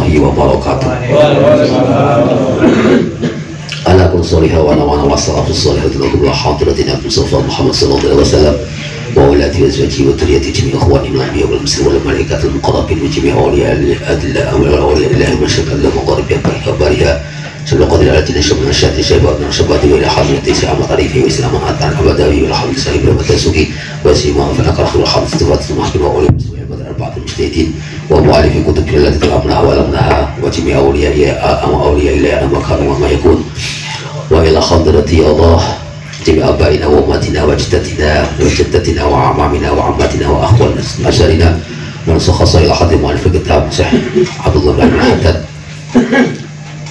warahmatullahi wabarakatuh. Ala kun salihah wa nawana wa salafus salihatul abdullah hadratina Mustafa Muhammad sallallahu alaihi wasallam wa ulati azwaji wa dhurriyyati jami'i ikhwani min al-anbiya wal mursalin wal malaikatil muqarrabin wa jami'i awliya al-adilla wa awliya ilahi wa syakalla muqarrabin kabariha sallallahu qadri ala tina syabna syati syabab dan syabati wa ila hadrati sa'amat arifi wa islaman atan abadawi wa alhamdulillah sahib wa matasuki wa sima wa fanakarahul hamd tubat sumahkin wa ulim بعض المجتهدين ومؤلف كتب التي تلقمناها ولمناها وجميع أولياء إلينا ما كانوا وما يكون وإلى خضرتي الله جميع آبائنا وأمهاتنا وجدتنا وعمامنا وعماتنا وأخواننا أشارنا ونسخ إلى حد مؤلف الكتاب صحيح عبد الله بن محمد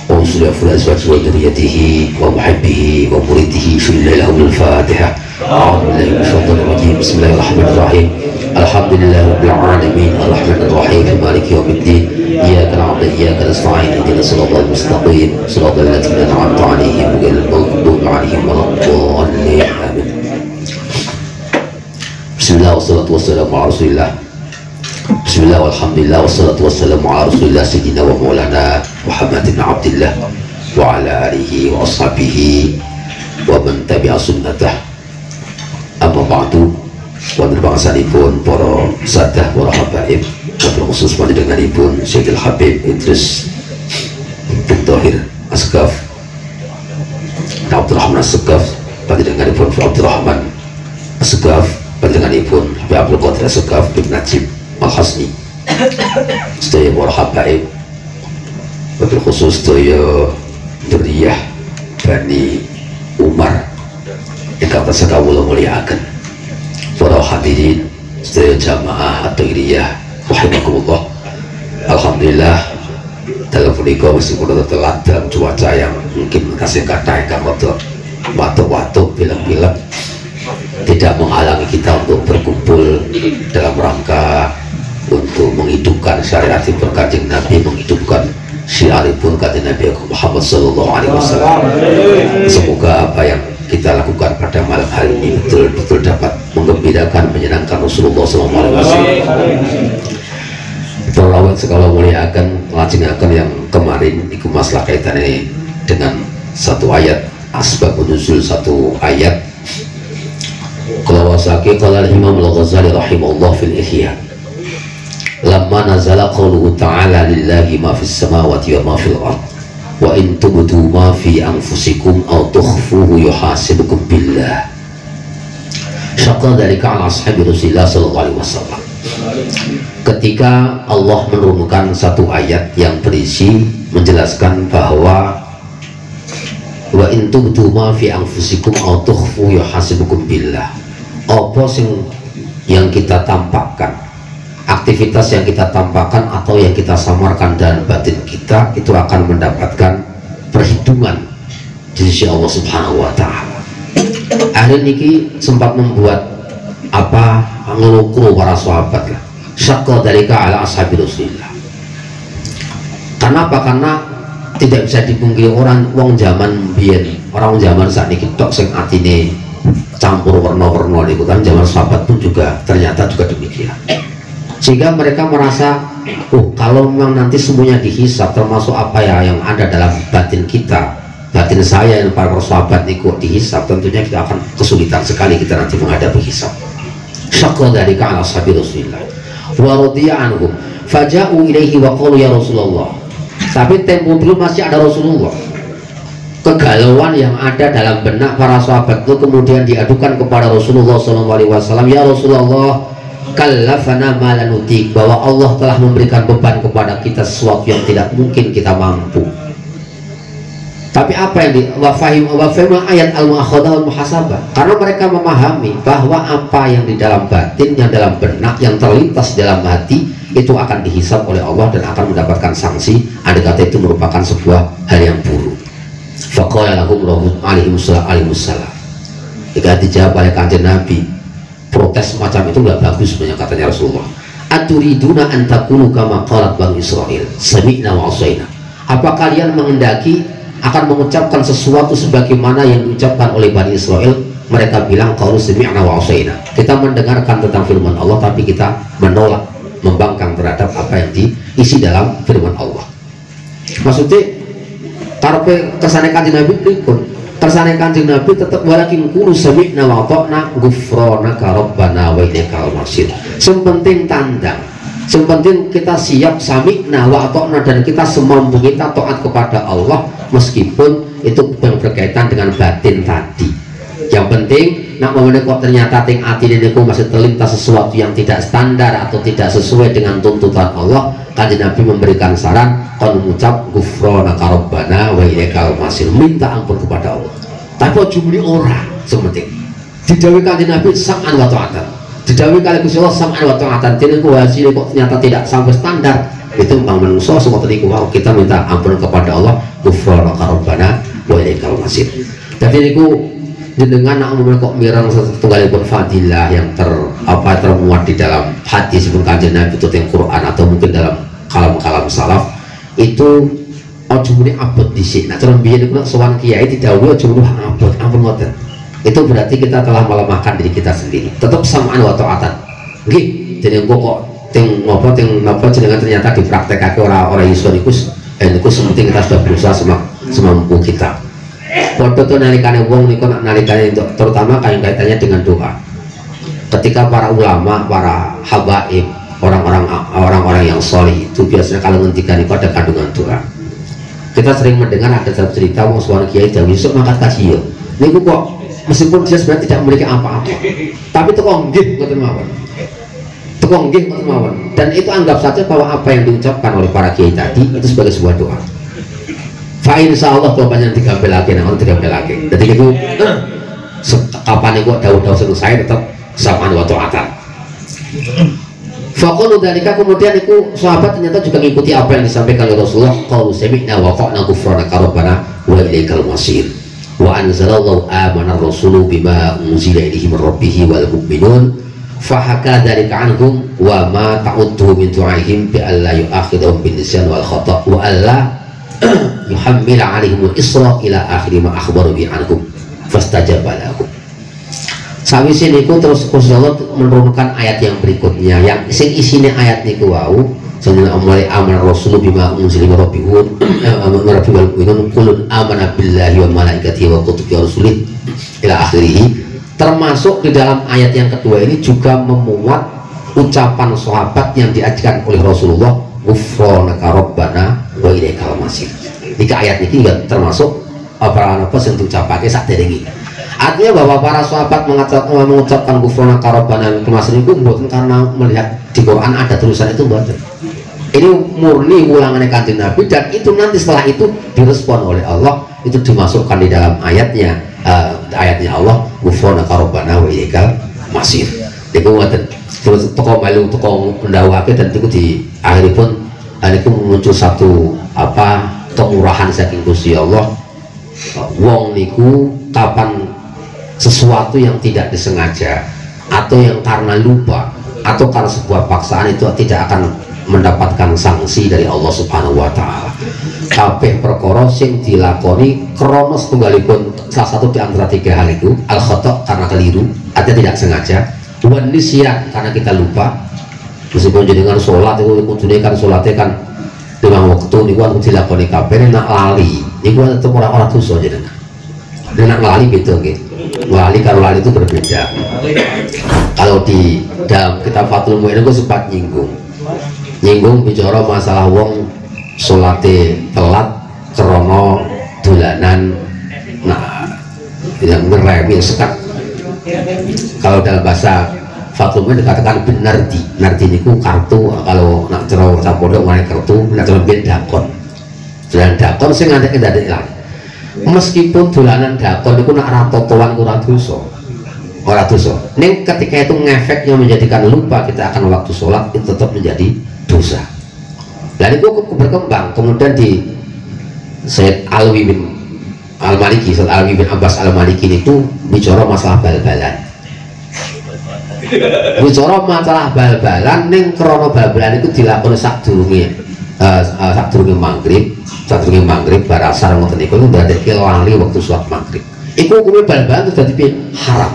ووصل أفضل أزواجه وذريته ومحبه ومريده شل لهم الفاتحة أعوذ بالله من الشيطان الرجيم بسم الله الرحمن الرحيم الحمد لله رب العالمين الرحمن الرحيم مالك يوم الدين إياك نعبد وإياك نستعين اهدنا الصراط المستقيم صراط الذين أنعمت عليهم غير المغضوب عليهم ولا الضالين آمين. بسم الله والصلاة والسلام على رسول الله. بسم الله والحمد لله والصلاة والسلام على رسول الله سيدنا ومولانا محمد بن عبد الله وعلى آله وأصحابه ومن تبع سنته. Amma ba'du, wonten bangsanipun para sadah para habaib, wabil khusus panjenenganipun Syekh Habib Idris bin Thahir Asgaf, Abdurrahman Asgaf, panjenenganipun Abdurrahman Asgaf, panjenenganipun Habib Abdul Qadir Asgaf bin Najib Al-Hasni, sedaya para habaib, wabil khusus sedaya dzurriyyah Bani Umar ingkang tansah kawula mulyakaken, para hadirin sedaya jamaah at-Tairiyah rahimakumullah. Alhamdulillah dalam punika meskipun rada telat dalam cuaca yang mungkin kasih kata ingkang rada watuk-watuk bilang-bilang, tidak menghalangi kita untuk berkumpul dalam rangka untuk menghidupkan syariat Kanjeng Nabi, menghidupkan syiaripun Kanjeng Nabi Muhammad sallallahu alaihi wasallam. Semoga apa yang kita lakukan pada malam hari ini betul-betul dapat menggembirakan, menyenangkan Rasulullah SAW. Perawat segala muliakan, lajengaken yang kemarin iku masalah kaitan ini dengan satu ayat, asbabun nuzul satu ayat. Kalau wasaki qala Imam Al-Ghazali rahimahullah fil Ihya, lamma nazala qauluhu ta'ala lillahi ma fis samawati wa ma fil ardh wa in tubdu ma fi anfusikum aw tukhfuhu yuhasibukum billah. Syaqqa dzalika ala ashabi Rasulillah sallallahu alaihi wasallam. Ketika Allah menurunkan satu ayat yang berisi menjelaskan bahwa wa in tubdu ma fi anfusikum aw tukhfuhu yuhasibukum billah, apa sing yang kita tampakkan, aktivitas yang kita tampakkan atau yang kita samarkan dan batin kita itu akan mendapatkan perhitungan di sisi Allah Subhanahu wa Ta'ala. Akhirnya niki sempat membuat apa ngelukru para sahabat lah. Syaqqa dzalika ala ashabi Rasulillah. Karena apa? Karena tidak bisa dipungkiri wong zaman biyen, orang zaman saat ini tok sing atine campur warna-warna niku kan, zaman sahabat pun juga ternyata juga demikian. Sehingga mereka merasa, kalau memang nanti semuanya dihisab, termasuk apa ya yang ada dalam batin kita, batin saya yang para sahabat niku dihisab, tentunya kita akan kesulitan sekali kita nanti menghadapi hisab. Syaqqa dzalika ala ashabi Rasulillah wa radiya anhum faja'u ilaihi wa qalu ya Rasulullah. Tapi tempo dulu masih ada Rasulullah. Kegalauan yang ada dalam benak para sahabat itu kemudian diadukan kepada Rasulullah SAW. Ya Rasulullah, kallafana ma la nutik, bahwa Allah telah memberikan beban kepada kita sesuatu yang tidak mungkin kita mampu. Tapi apa yang di wafahim ayat al-mu'akhadah al-muhasabah, karena mereka memahami bahwa apa yang di dalam batin, yang dalam benak, yang terlintas dalam hati itu akan dihisab oleh Allah dan akan mendapatkan sanksi. Andai kata itu merupakan sebuah hal yang buruk. Faqala lahum alaihimussalam, jika dijawab oleh Kanjeng Nabi, protes semacam itu nggak bagus sebenarnya, katanya Rasulullah. Aturiduna an taqulu kama qalat Bani Israil sami'na wa asaina. Apa kalian menghendaki akan mengucapkan sesuatu sebagaimana yang diucapkan oleh Bani Israel? Mereka bilang qalu sami'na wa asaina. Kita mendengarkan tentang firman Allah tapi kita menolak, membangkang terhadap apa yang diisi dalam firman Allah. Maksudnya karepe kesane Kanjeng Nabi pripun? Kersane Kanjeng Nabi tetep walakin kulo sami'na wa ata'na ghufranaka rabbana wa ilaikal masir. Sing penting tandang, sing penting kita siap sami'na wa ata'na, dan kita semampu kita taat kepada Allah meskipun itu yang berkaitan dengan batin tadi. Yang penting nak memene kok ternyata ting atine niku masih terlintas sesuatu yang tidak standar atau tidak sesuai dengan tuntutan Allah, Kanjeng Nabi memberikan saran kon mengucap ghufranaka rabbana wa ilaikal masir, minta ampun kepada Allah. Tapi jumlah orang sementing didhawuhi Kanjeng Nabi sam'an wa ta'atan, didhawuhi kali Gusti Allah sam'an wa ta'atan. Jadi hasilnya kok ternyata tidak sampai standar, itu bang manusia semua tadi kita minta ampun kepada Allah, ghufranaka rabbana wa ilaikal masir. Jadi niku jenengan nak kok mirang setunggalipun fadilah yang termuat di dalam hadis pun Kanjeng Nabi itu yang Quran atau mungkin dalam kalam-kalam salaf itu ojo muni abot dhisik. Nah cara biyen niku sowan kiai didhawuhi ojo muni abot ampun ngoten. Itu berarti kita telah melemahkan diri kita sendiri. Tetap sam'an wa ta'atan. Nggih, jadi engko kok ting napa jenengan ternyata dipraktekake ora iso niku niku sementing kita sudah berusaha semampu kita. Foto tuh nalikane wong niku nalikane terutama kaitannya dengan doa. Ketika para ulama, para habaib, orang-orang yang solih itu biasanya kalau ngendikan itu ada kandungan doa. Kita sering mendengar ada satu cerita wong suara kiai jauh besok mangkat kasih yo. Niku kok meskipun dia sebenarnya tidak memiliki apa-apa, tapi tukang nggih ngoten mawon. Tukang nggih ngoten mawon. Dan itu anggap saja bahwa apa yang diucapkan oleh para kiai tadi itu sebagai sebuah doa. Fa insyaallah kalau banyak digambil lagi, nah digambil lagi. Jadi itu kapan itu daud-daud selesai tetap sam'an wa ta'atan. Faqulu dzalika, kemudian itu sahabat ternyata juga mengikuti apa yang disampaikan oleh Rasulullah, qalu sami'na wa ata'na ghufranaka rabbana wa ilaikal masir. Wa anzalallahu amana ar-rasulu bima unzila ilaihi min rabbih wal mu'minun fahaka dzalika anhum wa ma ta'uddu min du'aihim bi alla yu'akhidhum bin nisyan wal khata' wa alla yuhammila alaihimul isra ila akhiri ma akhbaru bi anhum fastajaba lahum. Sawise niku terus Gusti Allah menurunkan ayat yang berikutnya yang sing isine ayat niku wau sanjana amali amana rasul bima unzila rabbihum wal mu'minun qulun amana billahi wa malaikatihi wa kutubihi wa rusulihi ila akhirih. Termasuk di dalam ayat yang kedua ini juga memuat ucapan sahabat yang diajarkan oleh Rasulullah, ghufranaka rabbana wa ilaikal masir. Jika ayat ini juga termasuk apa yang diucapake saderenge. Artinya bahwa para sahabat mengucapkan ghufranaka rabbana wa ilaikal masir itu bukan karena melihat di Quran ada tulisan itu, bukan. Ini murni ulangannya Kanjeng Nabi, dan itu nanti setelah itu direspon oleh Allah, itu dimasukkan di dalam ayatnya Allah, ghufranaka rabbana wa ilaikal masir. Niku ngoten. Terus toko melu toko mendawake, dan itu di akhir pun itu muncul satu kemurahan saking Gusti Allah. Wong niku kapan sesuatu yang tidak disengaja atau yang karena lupa atau karena sebuah paksaan itu tidak akan mendapatkan sanksi dari Allah Subhanahu wa taala. Kabeh perkara sing dilakoni krana setunggalipun salah satu di antara tiga hal itu, al khata' karena keliru, artinya tidak sengaja, wan nisyan karena kita lupa. Meskipun jenengan sholat itu kudune kan sholatnya kan lima waktu niku kan dilakoni kabeh nek lali niku tetep ora dosa jenengan. Nek lali gitu nggih. Lali karo lali itu berbeda. Kalau di dalam kitab Fathul Mu'in itu sempat nyinggung bicara masalah wong salate telat krana dolanan yang ngeremi sekat. Kalau dalam bahasa Fathul Mu'in dikatakan benardi. Nardi niku kartu, kalau nak cara pondok ngene kartu, nak cara ben dakon. Dolanan dakon sing ngantek ndadek lali. Meskipun dolanan dakon itu nak ratotoan kurang dosa, ora dosa. Ning ketika itu ngefeknya menjadikan lupa kita akan waktu sholat, itu tetap menjadi dosa. Lalu itu berkembang, kemudian di Sayyid Alwi bin Al-Maliki, Sayyid Alwi bin Abbas Al-Maliki itu bicara masalah bal-balan. Bicara masalah bal-balan, ning krana bal-balan itu dilakoni sadurunge maghrib barasar ngoten niku ndadekake lali waktu sholat maghrib. Iku hukumnya bal-balan itu dadi haram.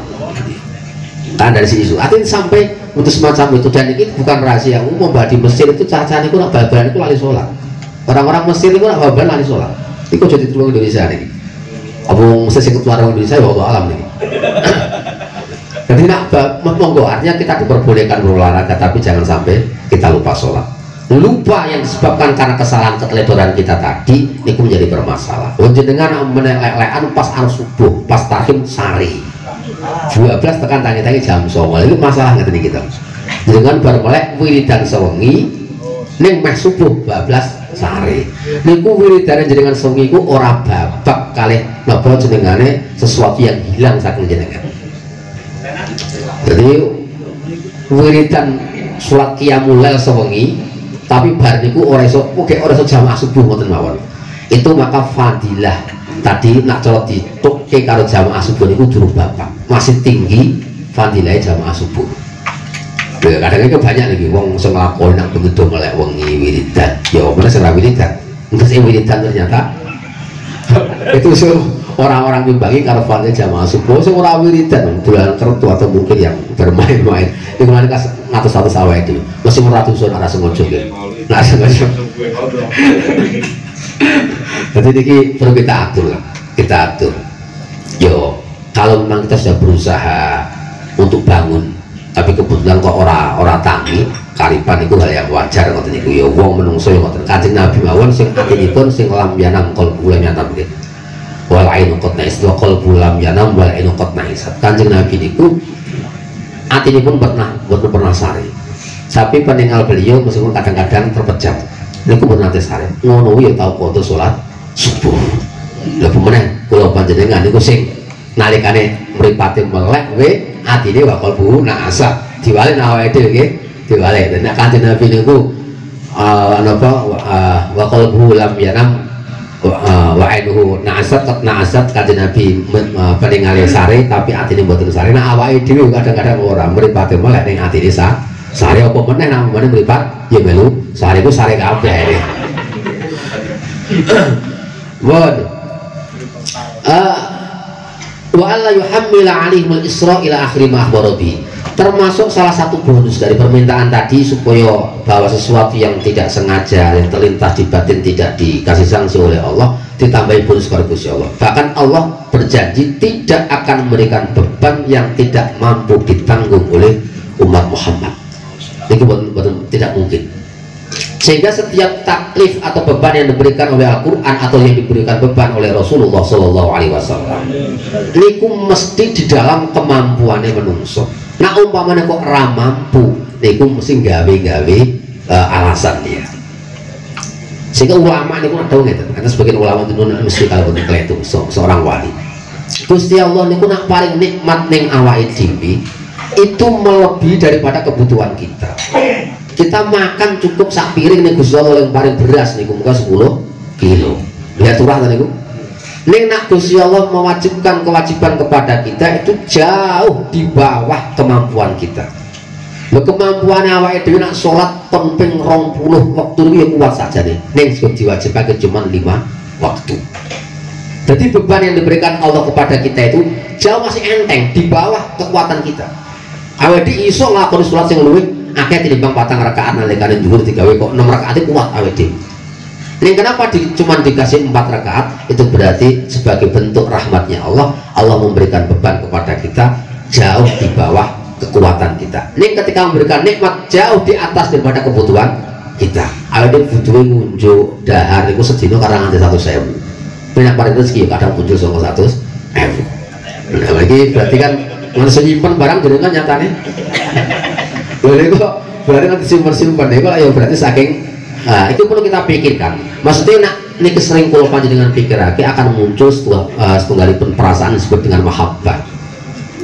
Kan dari sini itu artinya sampai untuk semacam itu, dan ini bukan rahasia umum bahwa di Mesir itu caca niku nak bal-balan itu lali sholat. Orang-orang Mesir itu nak babalan lali sholat. Iku jadi terus Indonesia nih. Abang Mesir sing keluar Indonesia ya Allah alam nih. Jadi nak monggo artinya kita diperbolehkan berolahraga tapi jangan sampai kita lupa sholat. Lupa yang disebabkan karena kesalahan keteledoran kita tadi ini menjadi bermasalah. Jenengan menelek-lekan pas arus subuh, pas tahim sari 12 tekan tangi-tangi jam 09.00 itu masalah ngerti kita. Jenengan baru melek wiridan sewengi ning meh subuh 12 sari. Niku wiridan jenengan sewengi ku ora babak kalih napa jenengane sesuatu yang hilang saking jenengan. Jadi wiridan surat qiyamul lail sewengi tapi bar niku ora iso jamaah subuh ngoten mawon. Itu maka fadilah tadi nak colok ditukke karo jamaah subuh niku durung bapak. Masih tinggi fadilah jamaah subuh. Ya kadang-kadang banyak lagi wong sing nglakoni nak begitu melek wengi wiridan. Ya mana sing ra wiridan. Engko sing wiridan ternyata itu orang-orang mimbangi karo fadilah jamaah subuh sing ora wiridan dolan kertu atau mungkin yang bermain-main. Iku mereka ngatus-atus awake dhewe. Mesti meratusan arah sengaja gitu. Nah, sengaja. Jadi ini perlu kita atur lah. Kita atur. Yo, kalau memang kita sudah berusaha untuk bangun, tapi kebetulan kok ora tangi, karipan itu hal yang wajar ngoten niku. Yo wong menungso yo ngoten. Kanjeng Nabi mawon sing atinipun sing lam yanam qalbu lam yanam nggih. Wal ainu qad nais wa qalbu lam yanam wal ainu qad nais. Kanjeng Nabi niku atinipun pernah sari. Tapi peninggal beliau meskipun kadang-kadang terpejam. Niku pun nanti sari. Ngono ya tau foto sholat subuh. Lha pemenang kula panjenengan niku sing nalikane mripate melek we atine wa qalbu na'asa. Diwale awake dhewe nggih, diwale. Nek Kanjeng Nabi niku napa wa qalbu lam yanam wa ainuhu na'asat Kanjeng Nabi peningale sare tapi atine mboten sare. Nek awake dhewe kadang-kadang ora mripate melek ning atine sare apa meneh nang meneh mripat ya melu sare ku sare kabeh. Wa alla yuhammila alaihimul isra ila akhir ma akhbara bi. Termasuk salah satu bonus dari permintaan tadi supaya bahwa sesuatu yang tidak sengaja yang terlintas di batin tidak dikasih sanksi oleh Allah ditambahi bonus kepada Gusti Allah. Bahkan Allah berjanji tidak akan memberikan beban yang tidak mampu ditanggung oleh umat Muhammad. Itu betul tidak mungkin. Sehingga setiap taklif atau beban yang diberikan oleh Al-Quran atau yang diberikan beban oleh Rasulullah Shallallahu Alaihi Wasallam, niku mesti di dalam kemampuannya menungso. Nah umpamanya kok ramampu, niku mesti gawe-gawe alasan dia. Sehingga ulama niku tahu gitu. Karena sebagian ulama itu mesti kalau betul itu seorang wali. Gusti Allah niku nak paling nikmat neng awake dhewe itu melebihi daripada kebutuhan kita. Kita makan cukup sak piring nih Gusti Allah yang paling beras nih muka 10 kilo. Lihat turah tadi ku. Ning nak Gusti Allah mewajibkan kewajiban kepada kita itu jauh di bawah kemampuan kita. Kemampuan awake dhewe nak salat ping 20 waktu ya kuat saja nih. Ning diwajibkan cuma 5 waktu. Jadi beban yang diberikan Allah kepada kita itu jauh masih enteng di bawah kekuatan kita. Awake dhewe iso nglakoni salat sing luwih akeh tinimbang 4 rakaat nalikane dhuwur digawe kok 6 rakaat kuat awake dhewe. Ini kenapa cuma dikasih 4 rakaat? Itu berarti sebagai bentuk rahmatnya Allah. Allah memberikan beban kepada kita jauh di bawah kekuatan kita. Ini ketika memberikan nikmat jauh di atas daripada kebutuhan kita. Awake dhewe butuhe ngunjuk dahar niku sedina karang nganti 100.000. Banyak paling rezeki kadang muncul 100.000. Nah lagi berarti kan manusia nyimpen barang jenengan nyatane. Boleh kok berarti nanti simpen-simpen itu lah ya berarti saking itu perlu kita pikirkan. Maksudnya nak ini kesering kalau panjenengan pikir lagi akan muncul setunggalipun perasaan disebut dengan mahabbah.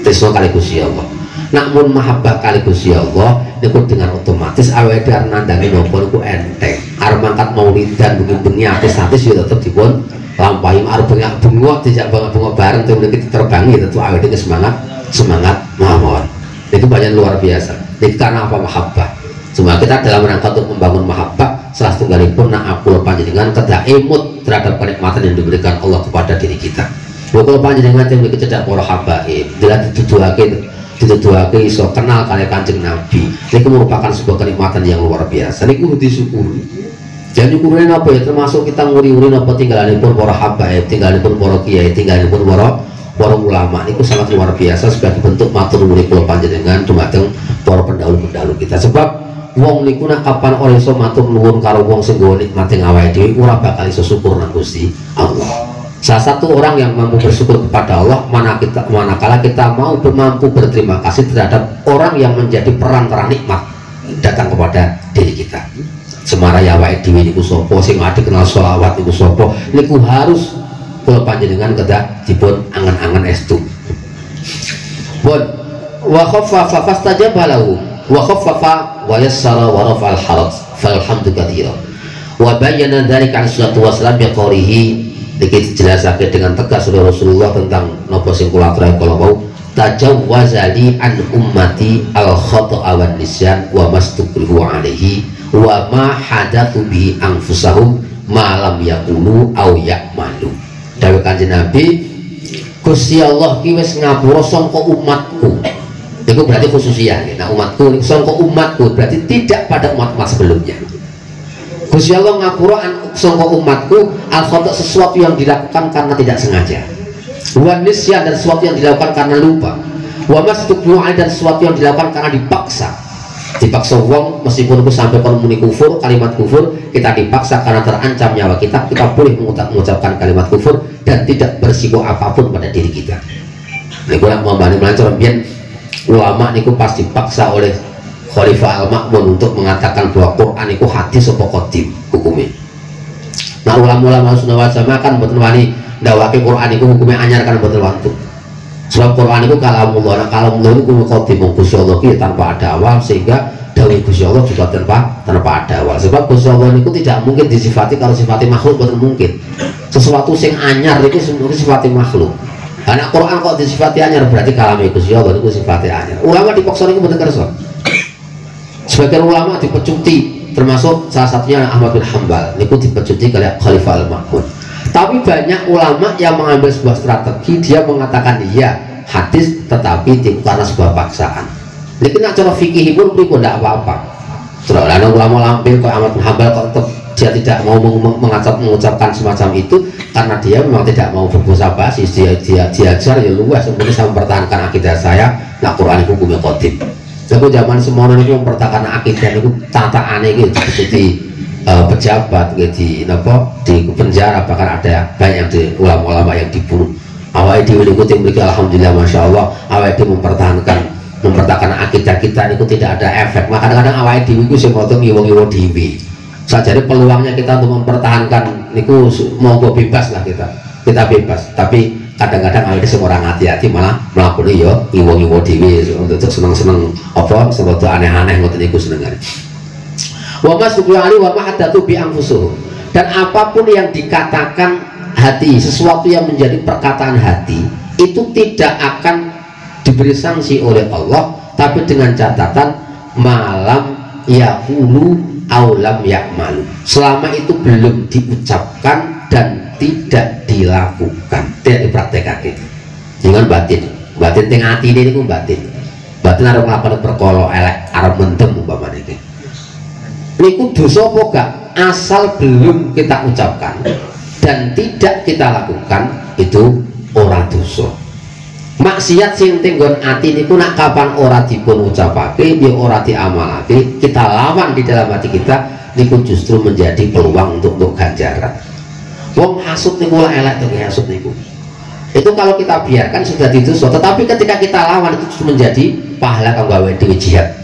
Tresno kali Gusti Allah. Namun mahabbah kali Gusti Allah niku dengan otomatis awake dhewe nandangi napa niku enteng. Arep mangkat maulidan bengi-bengi atis-atis ya tetep dipun lampahi. Arep bengok dijak bengok bareng tuh mriki terbangi tentu awake dhewe semangat mawon. Itu banyak luar biasa. Itu karena apa? Mahabbah. Semua kita dalam rangka untuk membangun mahabbah salah tunggalipun nak akul panjenengan kedah emut terhadap kenikmatan yang diberikan Allah kepada diri kita. Kalau panjenengan yang memiliki cedak para habaib, bila dituduhake iso kenal kali Kanjeng Nabi, ini merupakan sebuah kenikmatan yang luar biasa. Ini kudu disyukuri. Jadi kurin apa ya, termasuk kita nguri-nguri apa tinggalanipun para habaib, tinggalanipun para kiai, tinggalanipun para ulama itu sangat luar biasa sebagai bentuk matur nuwun kula panjenengan dumateng para pendahulu-pendahulu kita. Sebab wong niku nak kapan ora iso matur nuwun karo wong sing nggo nikmati awake dhewe ora bakal iso syukur nang Gusti Allah. Salah satu orang yang mampu bersyukur kepada Allah manakala kita mampu berterima kasih terhadap orang yang menjadi perantara nikmat datang kepada diri kita. Semara ya awake dhewe niku sapa sing ade kenal selawat niku sapa niku harus kula panjenengan kedah dipun angan-angan estu. Bon wa khaffafa fastajaba lahu wa khaffafa wa yassara wa rafa'al haraj falhamdu katsira wa bayyana dzalika sallallahu wasallam bi qawlihi iki dijelasake dengan tegas oleh Rasulullah tentang napa sing kula aturaken kala wau tajawwazali an ummati al khata'a wan nisyan wa mastukrihu alaihi wa ma hadatsu bi anfusahum ma lam yaqulu au ya'malu. Dawuh Kanjeng Nabi, Gusti Allah ki wis ngapura sangka umatku. Itu berarti khususiyah. Nah, umatku sangka umatku berarti tidak pada umat-umat sebelumnya. Gusti Allah ngapura sangka umatku al khata' sesuatu yang dilakukan karena tidak sengaja. Wa nisyan dan sesuatu yang dilakukan karena lupa. Wa mastuknu dan sesuatu yang dilakukan karena dipaksa. Dipaksa wong meskipun itu sampai muni kufur, kalimat kufur, kita dipaksa karena terancam nyawa kita boleh mengucapkan kalimat kufur dan tidak bersiko apapun pada diri kita. Niku nak membani melancar biyen ulama niku pas dipaksa oleh Khalifah Al-Ma'mun untuk mengatakan bahwa Quran itu hadis apa qadim hukumnya. Nah ulama-ulama Sunnah wal Jamaah kan mboten wani ndawake Quran itu hukumnya anyar kan mboten wani. Sebab Quran itu kalamullah, nah kalamullah itu qadim Gusti Allah ki tanpa ada awal sehingga dawuh Gusti Allah juga tanpa ada awal. Sebab Gusti Allah itu tidak mungkin disifati kalau sifati makhluk mboten mungkin. Sesuatu sing anyar itu sebenarnya sifati makhluk. Anak Quran kok disifati anyar berarti kalame Gusti Allah itu sifati anyar. Ulama dipaksa niku mboten kersa. Sebagian ulama dipecuti, termasuk salah satunya Ahmad bin Hanbal niku dipecuti oleh Khalifah Al-Ma'mun. Tapi banyak ulama yang mengambil sebuah strategi, dia mengatakan iya hadis tetapi karena sebuah paksaan. Ini nak cara fikih pun tidak apa-apa. Terus ada ulama lampir kok Ahmad bin Hanbal kok dia tidak mau mengucapkan semacam itu karena dia memang tidak mau berbusa basi. Dia diajar ya luas sebenarnya saya mempertahankan akidah saya. Nah Quran itu hukumnya qadim. Tapi zaman semono itu mempertahankan akidah itu tata aneh gitu seperti pejabat gitu di penjara, bahkan ada banyak di ulama-ulama yang dibunuh. Awal itu mengikuti mereka alhamdulillah masya Allah awal itu mempertahankan akidah kita itu tidak ada efek. Maka kadang-kadang awal itu sih mau ngiwang-ngiwang dewi. Jadi peluangnya kita untuk mempertahankan niku mau bebas lah kita bebas. Tapi kadang-kadang awal itu orang hati-hati malah melakukan yo ngiwang-ngiwang dewi untuk seneng-seneng apa sesuatu aneh-aneh ngoten niku senengan. Wa masukul ali wa ma'adatu bi anfusuhum. Dan apapun yang dikatakan hati, sesuatu yang menjadi perkataan hati itu tidak akan diberi sanksi oleh Allah, tapi dengan catatan malam yaqulu aw lam ya'malu. Selama itu belum diucapkan dan tidak dilakukan, tidak dipraktekake. Dengan batin teng atine niku batin arep nglakoni perkara elek arep mendem umpamane iki. Niku dosa apa gak? Asal belum kita ucapkan dan tidak kita lakukan itu ora dosa. Maksiat sing tenggon ati niku nak kapan ora dipun ucapake ya ora diamalake, kita lawan di dalam hati kita niku justru menjadi peluang untuk ganjaran. Wong hasud niku lah elek to hasud niku. Itu kalau kita biarkan sudah dosa, tetapi ketika kita lawan itu justru menjadi pahala kanggo awake dhewe jihad.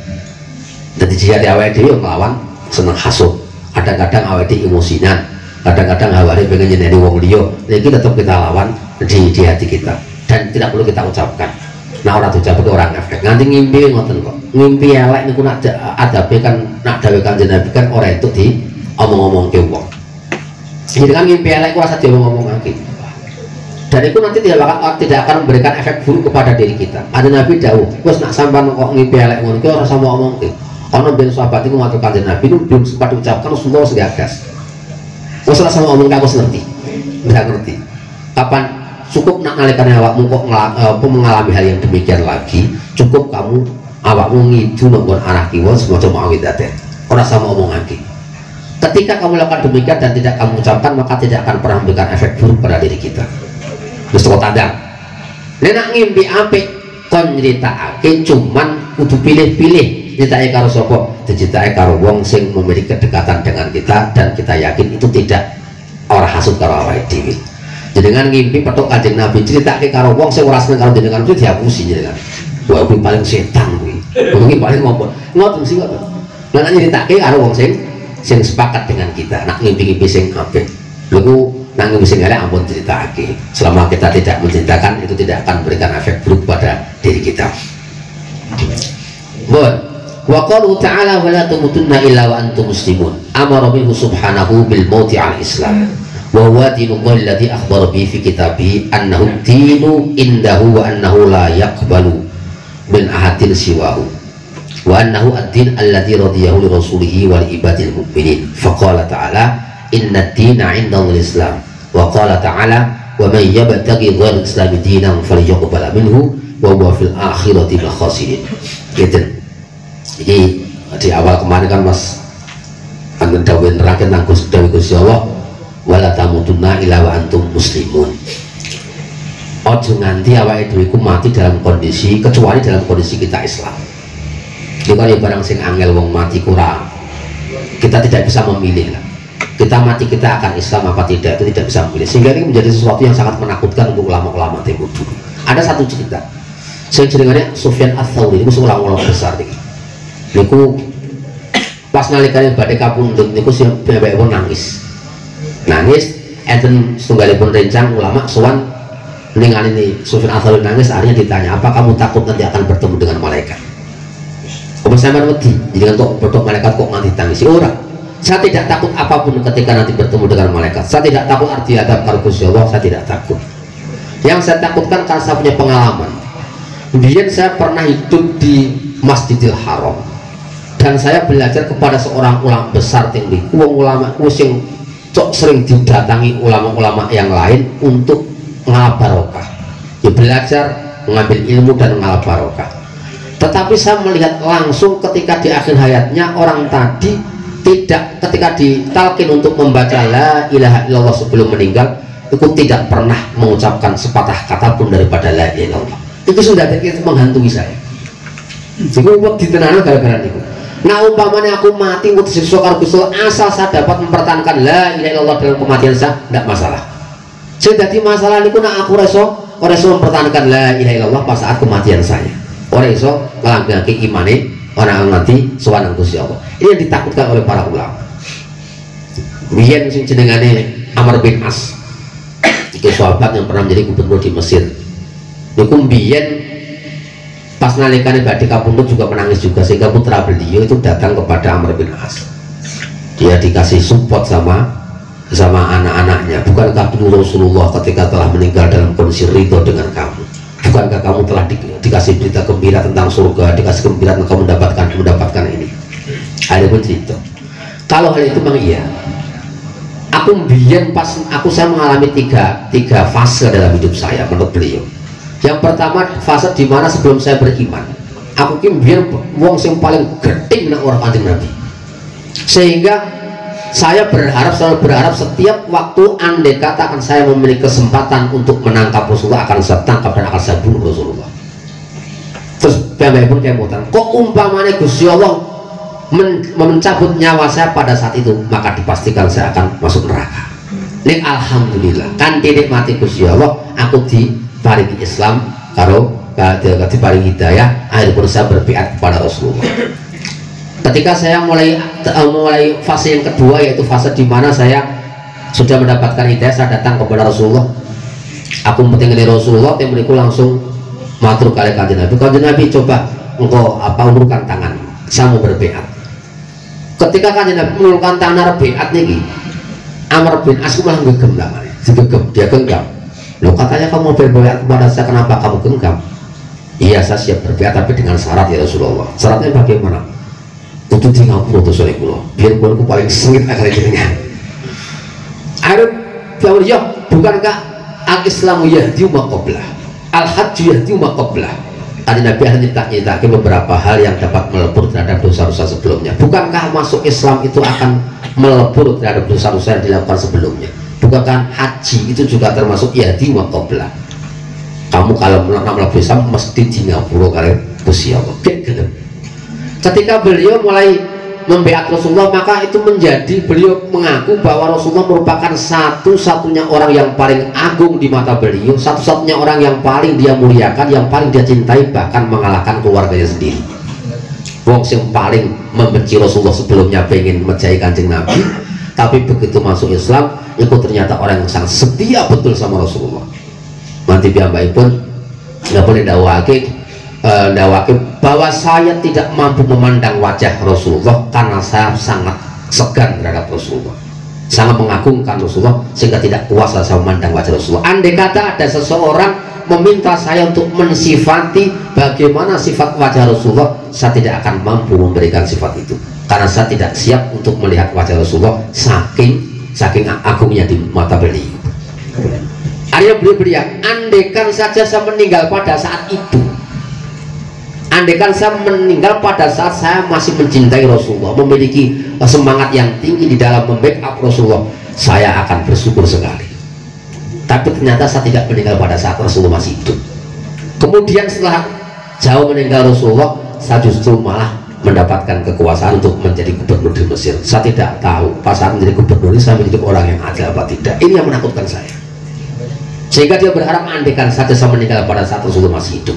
Dadi jihad awake dhewe melawan seneng hasud. Kadang-kadang awake emosinan, kadang-kadang awake pengen nyeneni wong liya. Niki tetap kita lawan di hati kita dan tidak perlu kita ucapkan. Nah orang ucapke orang efek. Nganti ngimpi ngoten kok. Ngimpi elek niku nak adabe kan nak dawuh Kanjeng Nabi kan ora itu di omong-omongke wong. Jadi kan ngimpi elek ku rasa diomong-omongake. Dan itu nanti tidak akan memberikan efek buruk kepada diri kita. Ada Nabi dawuh, wis nak sampean kok ngimpi elek ngono ki ora usah ngomongke. Karena ben sahabat itu ngatur Kanjeng Nabi itu belum sempat diucapkan Rasulullah segagas. Wes ora sama omong aku ngerti. Bisa ngerti. Kapan cukup nak nalikan awakmu kok mengalami hal yang demikian lagi, cukup kamu awakmu ngidu nonggon arah kiwa semacam awidate. Ora sama omong lagi. Ketika kamu lakukan demikian dan tidak kamu ucapkan, maka tidak akan pernah memberikan efek buruk pada diri kita. Terus kau tanda nenak ngimpi apik kon nyeritakake, cuman kudu pilih-pilih nyeritakake karo sapa, diceritake karo wong sing memiliki kedekatan dengan kita dan kita yakin itu tidak ora hasud karo awake dhewe. Jenengan ngimpi petuk Kanjeng Nabi critakake karo wong sing ora seneng karo jenengan itu dihapusi jenengan. Wah kuwi paling setan kuwi. Kuwi paling ngopo. Ngoten sih ngoten. Nek nyritakake karo wong sing sepakat dengan kita, nak ngimpi-ngimpi sing apik. Lha ku nang ngimpi sing elek ampun critakake. Selama kita tidak menceritakan, itu tidak akan memberikan efek buruk pada diri kita. Wa qalu ta'ala wa la tamutunna illa wa antum muslimun. Amara bihi subhanahu bil mauti al Islam. Wa huwa dinullah alladhi akhbara bihi fi kitabih annahu dinu indahu wa annahu la yaqbalu min ahadin siwahu wa annahu ad-din alladhi radiyahu li rasulihi wal ibadil mu'minin. Faqala ta'ala inna ad-dina 'indallahi al-islam wa qala ta'ala wa man yabtaghi ghayra al-islam dinan falyuqbal minhu wa huwa fil akhirati minal khasirin. Gitu. Jadi di awal kemarin kan Mas anggen dawuh nerangke nang Gusti Allah wala tamutunna illa wa antum muslimun. Ojo nganti awake dhewe iku mati dalam kondisi, kecuali dalam kondisi kita Islam. Iki kan barang sing angel wong mati kurang. Kita tidak bisa memilih lah. Kita mati kita akan Islam apa tidak itu tidak bisa memilih. Sehingga ini menjadi sesuatu yang sangat menakutkan untuk ulama-ulama tempo dulu. Ada satu cerita. Saya jenengane Sufyan Ats-Tsauri niku ulama besar niki. Niku pas nalikane badhe kapundhut niku piyambakipun nangis. Enten setunggalipun rencang ulama sowan ningali ini Sufyan Ats-Tsauri nangis, akhirnya ditanya, apa kamu takut nanti akan bertemu dengan malaikat? Kamu sampean wedi, jadi untuk bertemu malaikat kok nanti tangisi? Ora. Saya tidak takut apapun ketika nanti bertemu dengan malaikat. Saya tidak takut arti adab karo Gusti Allah, saya tidak takut. Yang saya takutkan karena saya punya pengalaman. Kemudian saya pernah hidup di Masjidil Haram dan saya belajar kepada seorang ulama besar tinggi. Ulama sing cok sering didatangi ulama-ulama yang lain untuk ngalap barokah. Ya belajar, mengambil ilmu dan ngalap barokah. Tetapi saya melihat langsung ketika di akhir hayatnya orang tadi tidak, ketika ditalkin untuk membaca la ilaha illallah sebelum meninggal, itu tidak pernah mengucapkan sepatah kata pun daripada la ilaha illallah. Itu sudah menghantui saya. Itu waktu ditenang gara-gara itu. Nah umpamanya aku mati untuk disiksa karo Gusti Allah, asal saya dapat mempertahankan la ilaha illallah dalam kematian saya, tidak masalah. Jadi masalah niku nak aku reso mempertahankan la ilaha illallah pas saat kematian saya. Ora iso ngelanggengake imane orang nanti sowan Gusti Allah. Ini yang ditakutkan oleh para ulama. Biyen sing jenengane Amr bin As, iki sahabat yang pernah menjadi gubernur di Mesir. Niku biyen pas nalikane badhe kapundhut juga menangis juga, sehingga putra beliau itu datang kepada Amr bin As. Dia dikasih support sama anak-anaknya. Bukankah dulu Rasulullah ketika telah meninggal dalam kondisi ridho dengan kamu? Bukankah kamu telah dikasih berita gembira tentang surga, dikasih gembira tentang kamu mendapatkan ini? Ada pun cerita. Kalau hal itu memang iya. Aku biyen pas saya mengalami tiga fase dalam hidup saya menurut beliau. Yang pertama fase di mana sebelum saya beriman, aku biyen wong sing paling gething nang orang Kanjeng Nabi. Sehingga saya selalu berharap setiap waktu andai katakan saya memiliki kesempatan untuk menangkap Rasulullah, akan saya tangkap dan akan saya bunuh Rasulullah. Terus pun kemudian, kok umpamanya Gusti Allah mencabut nyawa saya pada saat itu, maka dipastikan saya akan masuk neraka. Ini alhamdulillah kan dinikmati Gusti Allah, aku diparingi Islam karo diparingi hidayah, akhirnya saya berpiat kepada Rasulullah. Ketika saya mulai fase yang kedua, yaitu fase di mana saya sudah mendapatkan hidayah, saya datang kepada Rasulullah. Aku mentinggali Rasulullah, temuriku langsung matur kali Kanjeng Nabi. Kanjeng Nabi, coba engkau ulurkan tangan, saya mau berbeat. Ketika Kanjeng Nabi mengulurkan tangan berbeat nih, Amr bin As malah gegem tangannya, dia genggam. Loh, katanya kamu berbeat kepada saya, kenapa kamu genggam? Iya, saya siap berbeat, tapi dengan syarat ya Rasulullah. Syaratnya bagaimana? Kudu di ngapura tuh soalnya kulo, biar kulo paling sengit akhirnya jenengan. Akhirnya ya, bukankah al-Islamu yahdi ma qablah, al-hajju yahdi ma qablah, Kanjeng Nabi akan nyita beberapa hal yang dapat melebur terhadap dosa-dosa sebelumnya. Bukankah masuk Islam itu akan melebur terhadap dosa-dosa yang dilakukan sebelumnya? Bukankah haji itu juga termasuk yadi wa qabla? Kamu kalau melakukan Islam mesti di ngapura kali Gusti Allah. Ketika beliau mulai membeat Rasulullah, maka itu menjadi beliau mengaku bahwa Rasulullah merupakan satu-satunya orang yang paling agung di mata beliau, satu-satunya orang yang paling dia muliakan, yang paling dia cintai, bahkan mengalahkan keluarganya sendiri. Wong yang paling membenci Rasulullah sebelumnya pengen mencari Kanjeng Nabi, tapi begitu masuk Islam itu ternyata orang yang sangat setia betul sama Rasulullah. Nanti piyambakipun nggak boleh bahwa saya tidak mampu memandang wajah Rasulullah karena saya sangat segan terhadap Rasulullah, sangat mengagungkan Rasulullah sehingga tidak kuasa saya memandang wajah Rasulullah. Andai kata ada seseorang meminta saya untuk mensifati bagaimana sifat wajah Rasulullah, saya tidak akan mampu memberikan sifat itu karena saya tidak siap untuk melihat wajah Rasulullah saking agungnya di mata beliau. Akhirnya beliau andaikan saja saya meninggal pada saat itu, andaikan saya meninggal pada saat saya masih mencintai Rasulullah, memiliki semangat yang tinggi di dalam membackup Rasulullah, saya akan bersyukur sekali. Tapi ternyata saya tidak meninggal pada saat Rasulullah masih hidup. Kemudian setelah jauh meninggal Rasulullah, saya justru malah mendapatkan kekuasaan untuk menjadi gubernur di Mesir. Saya tidak tahu pas saat menjadi gubernur ini saya menjadi orang yang adil apa tidak. Ini yang menakutkan saya. Sehingga dia berharap andaikan saja saya meninggal pada saat Rasulullah masih hidup.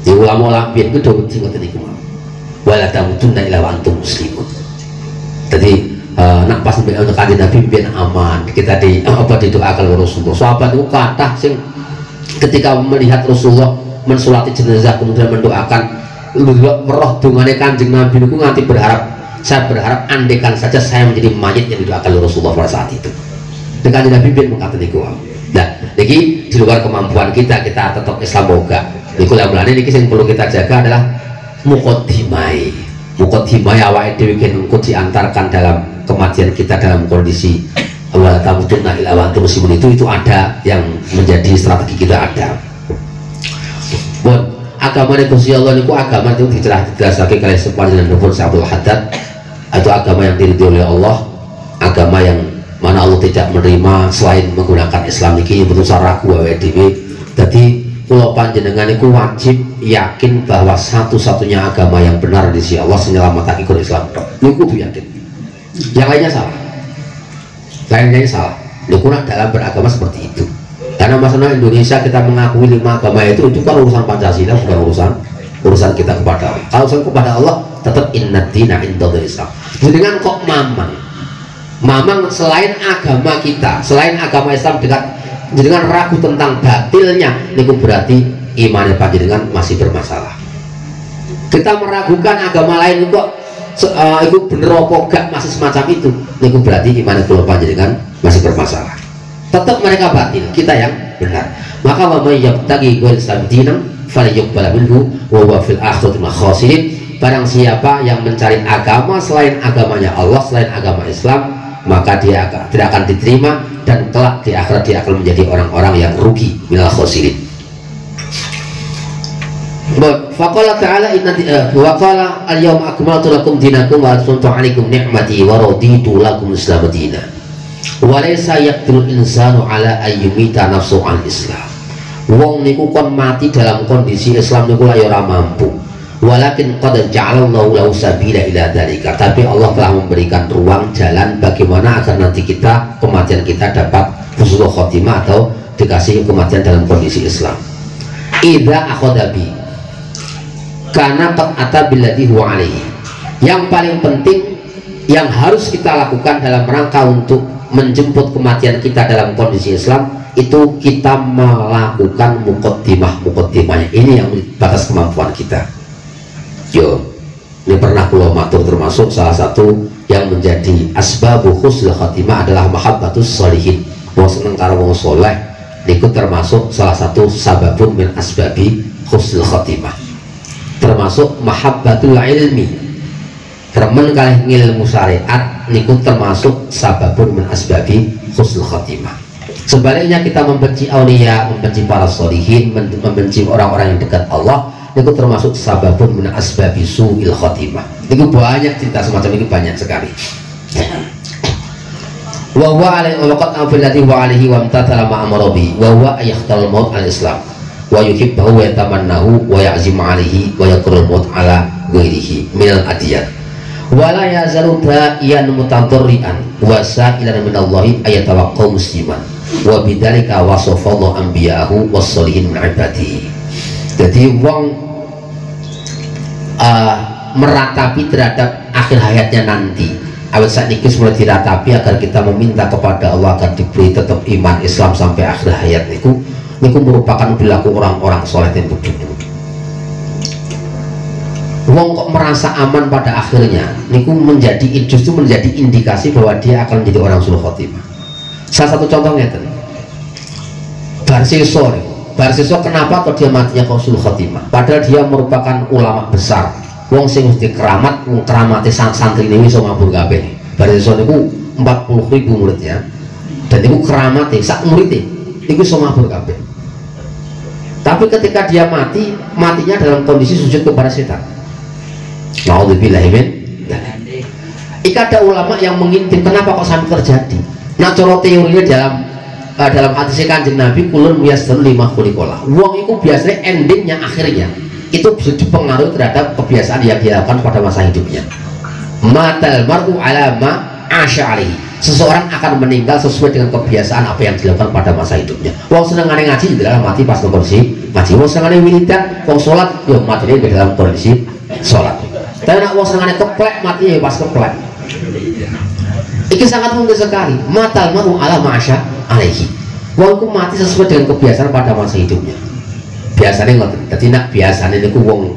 Di ulama-ulama itu dawuh ngoten niku. Wala tamutunna illa wa antum muslimun. Jadi nak pas untuk Kanjeng Nabi ben aman, kita didoakan oleh Rasulullah. Sahabat itu kathah sing ketika melihat Rasulullah mensolati jenazah kemudian mendoakan meroh dungane Kanjeng Nabi niku nganti saya berharap andaikan saja saya menjadi mayit yang didoakan oleh Rasulullah pada saat itu. Dan Kanjeng Nabi ben mengatakan niku. Nah, niki di luar kemampuan kita tetap Islam boga. Niku lan mulane niki sing perlu kita jaga adalah muqaddimai awake dhewe engko diantarkan dalam kematian kita dalam kondisi wala tamutunna illa wa antum muslimun, itu ada yang menjadi strategi kita ada. Bon, agama Gusti Allah niku agama itu dijelasake kali sepanjang Nufur Abdul Haddad, itu agama yang diridhoi oleh Allah, agama yang mana Allah tidak menerima selain menggunakan Islam ini. Betul saya ragu awake dhewe. Dadi kula panjenengan iku wajib yakin bahwa satu-satunya agama yang benar di sisi Allah menyelamatkan ikut Islam. Niku kudu yakin. Yang lainnya salah. Lainnya salah. Niku dalam beragama seperti itu. Karena masalah Indonesia kita mengakui 5 agama itu kan urusan Pancasila, bukan urusan kita kepada Allah. Kalau urusan kepada Allah tetap inna dina indallahil Islam. Dengan kok mamang selain agama kita, selain agama Islam dengan ragu tentang batilnya, niku berarti imannya panjenengan masih bermasalah. Kita meragukan agama lain kok itu bener apa gak, masih semacam itu, niku berarti imannya kula panjenengan masih bermasalah. Tetap mereka batil, kita yang benar. Maka wa may yabtaghi ghairal Islam dinan falyuqbal minhu wa huwa fil akhirati minal khasirin. Barang siapa yang mencari agama selain agamanya Allah, selain agama Islam, maka dia tidak akan diterima dan kelak di akhirat dia akan menjadi orang-orang yang rugi, minal khosirin. Faqala ta'ala wa qala al-yawma akmaltu lakum dinakum wa atmamtu 'alaikum ni'mati wa raditu lakum Islam dinan. Wa laysa yaqdiru insanu ala ayyumita nafsu al-Islam. Wong niku kon mati dalam kondisi Islam niku ora mampu. Walakin qad ja'alallahu lahu sabila ila dzalika. Tapi Allah telah memberikan ruang jalan bagaimana agar nanti kematian kita dapat husnul khotimah atau dikasih kematian dalam kondisi Islam. Idza akhadabi karena qad ata billadhi huwa alaihi. Yang paling penting yang harus kita lakukan dalam rangka untuk menjemput kematian kita dalam kondisi Islam itu kita melakukan muqaddimahnya. Ini yang batas kemampuan kita. Yo, ini pernah kula matur termasuk salah satu yang menjadi asbabu husnul khatimah adalah mahabbatus sholihin. Wong seneng karo wong soleh niku termasuk salah satu sababun min asbabi husnul khatimah. Termasuk mahabbatul ilmi, remen kalih ngilmu syariat niku termasuk sababun min asbabi husnul khatimah. Sebaliknya kita membenci aulia, membenci para sholihin, membenci orang-orang yang dekat Allah, itu termasuk sababun min asbabi su'il khotimah. Itu banyak cerita semacam ini, banyak sekali. Wa huwa alaihi waqat afilati wa alihi wa amtathala ma amara bi wa huwa yahtal maut al-islam wa yuhibbu wa yatamannahu wa ya'zim alaihi wa yakrul maut ala ghairihi min al-adiyat wa la yazalu da'iyan mutadarrian wa sa'ilan min Allahi ayatawaqqaw musliman wa bidzalika wasafa Allah anbiya'ahu was-sholihin min ibadihi. Jadi wong meratapi terhadap akhir hayatnya nanti. Awal saat ini mulai diratapi agar kita meminta kepada Allah agar diberi tetap iman Islam sampai akhir hayat niku merupakan perilaku orang-orang soleh yang begitu. Wong kok merasa aman pada akhirnya niku justru menjadi indikasi bahwa dia akan menjadi orang sulh khotimah. Salah satu contohnya itu Barsiso kenapa kok dia matinya kok sulh khotimah? Padahal dia merupakan ulama besar. Wong sing mesti keramat, keramati santri ini bisa mabur kabeh. Barsiso niku 40.000 muridnya. Dan niku keramati sak murid niku bisa mabur kabeh. Tapi ketika dia matinya dalam kondisi sujud kepada setan. Nauzubillahi min dzalik. Ada ulama yang mengintip kenapa kok sampai terjadi. Nah, cara teorinya dalam hadis Kanjeng Nabi kulun muyasdun lima kulikola. Wong itu biasanya endingnya akhirnya itu bisa dipengaruhi terhadap kebiasaan yang dilakukan pada masa hidupnya. Matal mar'u ala ma asya alaihi. Seseorang akan meninggal sesuai dengan kebiasaan apa yang dilakukan pada masa hidupnya. Wong senengane ngaji adalah mati pas kondisi ngaji. Wong senengane wiridan, wong sholat ya mati di dalam kondisi sholat. Tapi nak wong senengane keplek mati ya pas keplek. Ini sangat mungkin sekali. Matal mar'u ala ma asya alaihi. Wong ku mati sesuai dengan kebiasaan pada masa hidupnya. Biasanya ngoten. Dadi nak biasanya niku wong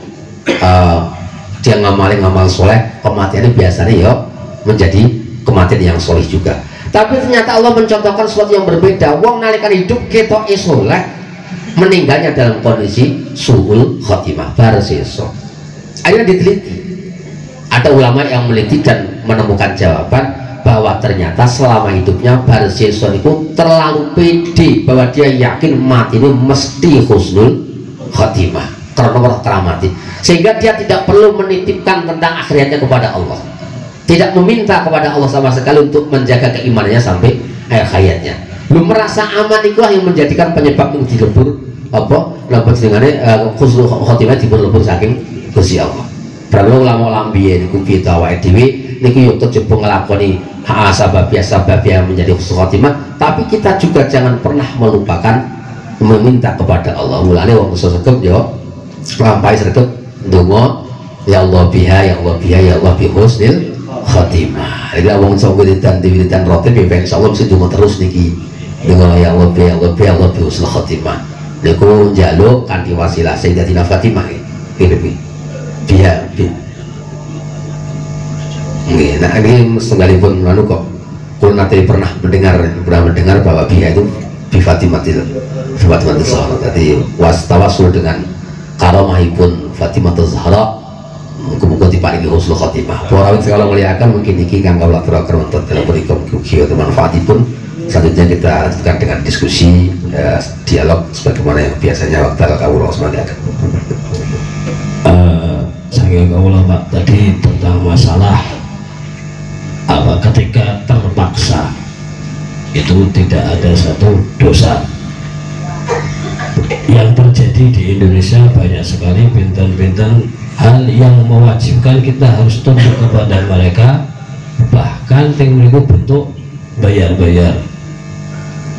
dia ngamal soleh, kematiannya biasanya ya menjadi kematian yang soleh juga. Tapi ternyata Allah mencontohkan sesuatu yang berbeda. Wong nalikan hidup ketok soleh, meninggalnya dalam kondisi su'ul khotimah, barsiso. Akhirnya diteliti. Ada ulama yang meneliti dan menemukan jawaban bahwa ternyata selama hidupnya barsiso itu terlalu pede bahwa dia yakin mati ini mesti husnul khotimah karena keramati, sehingga dia tidak perlu menitipkan tentang akhirnya kepada Allah, tidak meminta kepada Allah sama sekali untuk menjaga keimanannya sampai akhir hayatnya. Belum merasa aman itulah yang menjadikan penyebab untuk dilebur husnul khotimah dilebur saking Gusti Allah. Perlu ulama-ulama biyen niku kita awake dhewe niku yo kejebung nglakoni sabab yang menjadi husnul khotimah, tapi kita juga jangan pernah melupakan meminta kepada Allah. Mulane wong sregep yo lampahi sregep ndonga ya Allah biha ya Allah biha ya Allah bi husnil khotimah. Iki wong sok wiridan rotib ya insyaallah mesti ndonga terus niki. Ndonga ya Allah biha ya Allah biha ya Allah bi husnil khotimah. Niku njaluk kanthi wasilah Sayyidatina Fatimah iki. Biha bi. Nggih, nah ini setunggalipun anu kok kula nate pernah mendengar bahwa biha itu bi Fatimatil Zahra. Jadi tawasul dengan karomahipun Fatimatul Zahra muga-muga diparingi husnul khotimah. Para awit segala muliakan mungkin iki kang kawula aturaken wonten dalam mriku mugi manfaatipun. Selanjutnya kita lanjutkan dengan diskusi dialog sebagaimana yang biasanya waktu kawula semanggaken. Saya kawula Pak tadi tentang masalah ketika terpaksa itu tidak ada satu dosa. Yang terjadi di Indonesia banyak sekali bintan-bintan hal yang mewajibkan kita harus tunduk kepada mereka, bahkan tinggal bentuk bayar-bayar